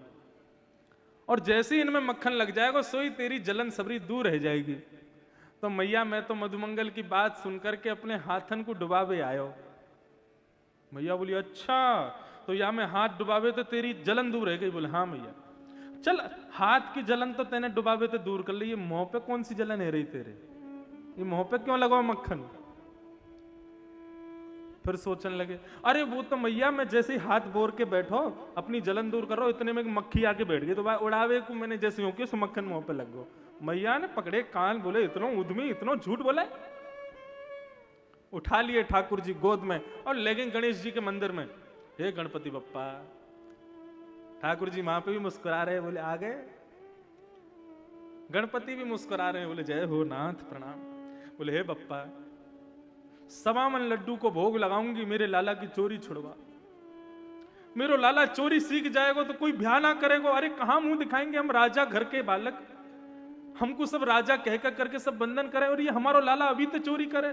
S1: और जैसे ही इनमें मक्खन लग जाएगा सोई तेरी जलन सबरी दूर रह जाएगी। तो मैया मैं तो मधुमंगल की बात सुनकर के अपने हाथन को डुबावे आयो। मैया बोली अच्छा, तो या मैं हाथ डुबावे तो तेरी जलन दूर रह गई। बोले हाँ मैया। चल हाथ की जलन तो तेने डुबावे तो दूर कर ली, ये मुंह पे कौन सी जलन है रही तेरे, ये मुंह पे क्यों लगाओ मक्खन। फिर सोचने लगे अरे वो तो मैया मैं जैसे ही हाथ बोर के बैठो अपनी जलन दूर कर रहा हूं, इतने में मक्खी आके बैठ गई, तो भाई उड़ावे को मैंने जैसे हो कि मक्खन मुंह पे लग गो। मैया ने पकड़े कान, बोले इतना उद्यमी, इतना झूठ बोला। उठा लिए ठाकुर जी गोद में और ले गए गणेश जी के मंदिर में। हे गणपति बप्पा। ठाकुर जी वहां पे भी मुस्कुरा रहे, बोले आ गए। गणपति भी मुस्कुरा रहे हैं, बोले जय हो नाथ प्रणाम। बोले हे बप्पा, 52 लड्डू को भोग लगाऊंगी, मेरे लाला की चोरी छुड़वा। मेरो लाला चोरी सीख जाएगा तो कोई भ्या ना करेगा। अरे कहां मुंह दिखाएंगे हम, राजा घर के बालक, हमको सब राजा कहकर करके सब बंधन करे, और ये हमारो लाला अभी तो चोरी करे,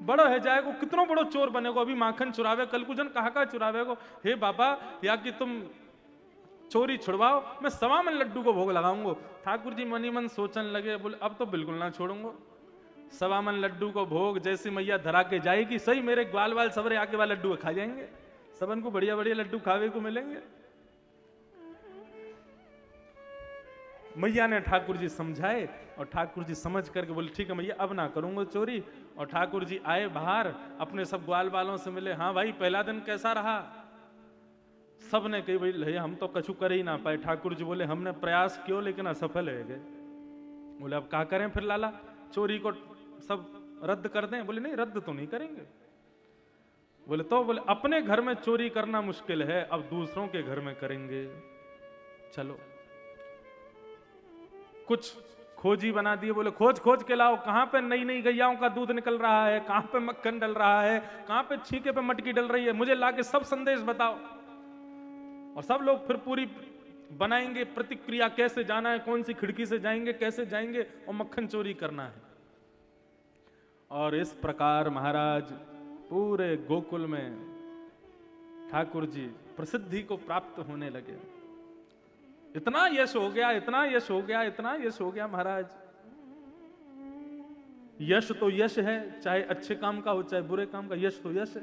S1: बड़ा है जाएगा, कितना बड़ो चोर बनेगा, अभी माखन चुरावे, कल कुछ कहा चुरावेगो। हे बाबा या कि तुम चोरी छुड़वाओ, मैं 52 लड्डू को भोग लगाऊंगा। ठाकुर जी मनी मन सोचने लगे, बोले अब तो बिल्कुल ना छोड़ूंगा। 52 लड्डू को भोग जैसे मैया धरा के जाएगी, सही मेरे ग्वाल वाल सबरे आके वाले लड्डू खा जाएंगे, सबन को बढ़िया बढ़िया लड्डू खावे को मिलेंगे। मैया ने ठाकुर जी समझाए और ठाकुर जी समझ करके बोले ठीक है मैया अब ना करूंगा चोरी। और ठाकुर जी आए बाहर, अपने सब ग्वाल वालों से मिले। हाँ भाई पहला दिन कैसा रहा? सब ने कही भाई भैया हम तो कछु कर ही ना पाए। ठाकुर जी बोले हमने प्रयास किया लेकिन असफल हो गए। बोले अब क्या करें फिर लाला, चोरी को सब रद्द कर दें? बोले नहीं रद्द तो नहीं करेंगे। बोले तो बोले अपने घर में चोरी करना मुश्किल है, अब दूसरों के घर में करेंगे। चलो कुछ खोजी बना दिए। बोले खोज खोज के लाओ, कहां पे नई नई गैयाओं का दूध निकल रहा है, कहां पे मक्खन डल रहा है, कहां पे छीके पे मटकी डल रही है, मुझे लाके सब संदेश बताओ। और सब लोग फिर पूरी बनाएंगे प्रतिक्रिया, कैसे जाना है, कौन सी खिड़की से जाएंगे, कैसे जाएंगे और मक्खन चोरी करना है। और इस प्रकार महाराज पूरे गोकुल में ठाकुर जी प्रसिद्धि को प्राप्त होने लगे। इतना यश हो गया, इतना यश हो गया, इतना यश हो गया महाराज। यश तो यश है, चाहे अच्छे काम का हो चाहे बुरे काम का, यश तो यश है।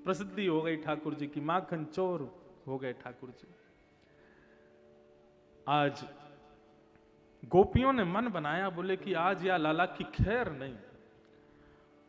S1: प्रसिद्धि हो गई ठाकुर जी की, माखन चोर हो गए ठाकुर जी। आज गोपियों ने मन बनाया, बोले कि आज या लाला की खैर नहीं,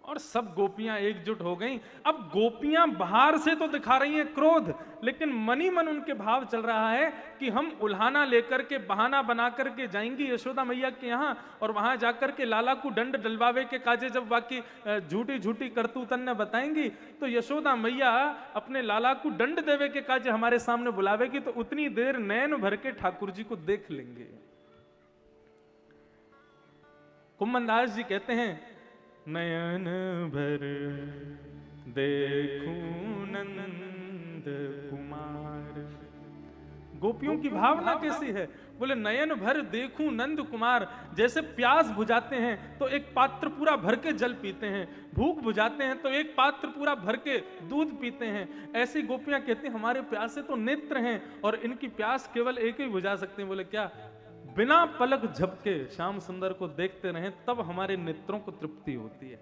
S1: और सब गोपियां एकजुट हो गईं। अब गोपियां बाहर से तो दिखा रही हैं क्रोध, लेकिन मनी मन उनके भाव चल रहा है कि हम उल्हाना लेकर के बहाना बना करके जाएंगी यशोदा मैया के यहाँ, और वहां जाकर के लाला को दंड डलवावे के काजे जब बाकी झूठी झूठी करतूतन ने बताएंगी, तो यशोदा मैया अपने लाला को दंड देवे के काजे हमारे सामने बुलावेगी, तो उतनी देर नैन भर के ठाकुर जी को देख लेंगे। कुम्भनदास जी कहते हैं नयन भर देखूं नंद कुमार। गोपियों की भावना कैसी है? बोले नयन भर देखूं नंद कुमार। जैसे प्यास बुझाते हैं तो एक पात्र पूरा भर के जल पीते हैं, भूख बुझाते हैं तो एक पात्र पूरा भर के दूध पीते हैं, ऐसी गोपियां कहती हैं हमारे प्यासे तो नेत्र हैं और इनकी प्यास केवल एक ही बुझा सकते हैं। बोले क्या? बिना पलक झपके श्याम सुंदर को देखते रहें तब हमारे नेत्रों को तृप्ति होती है।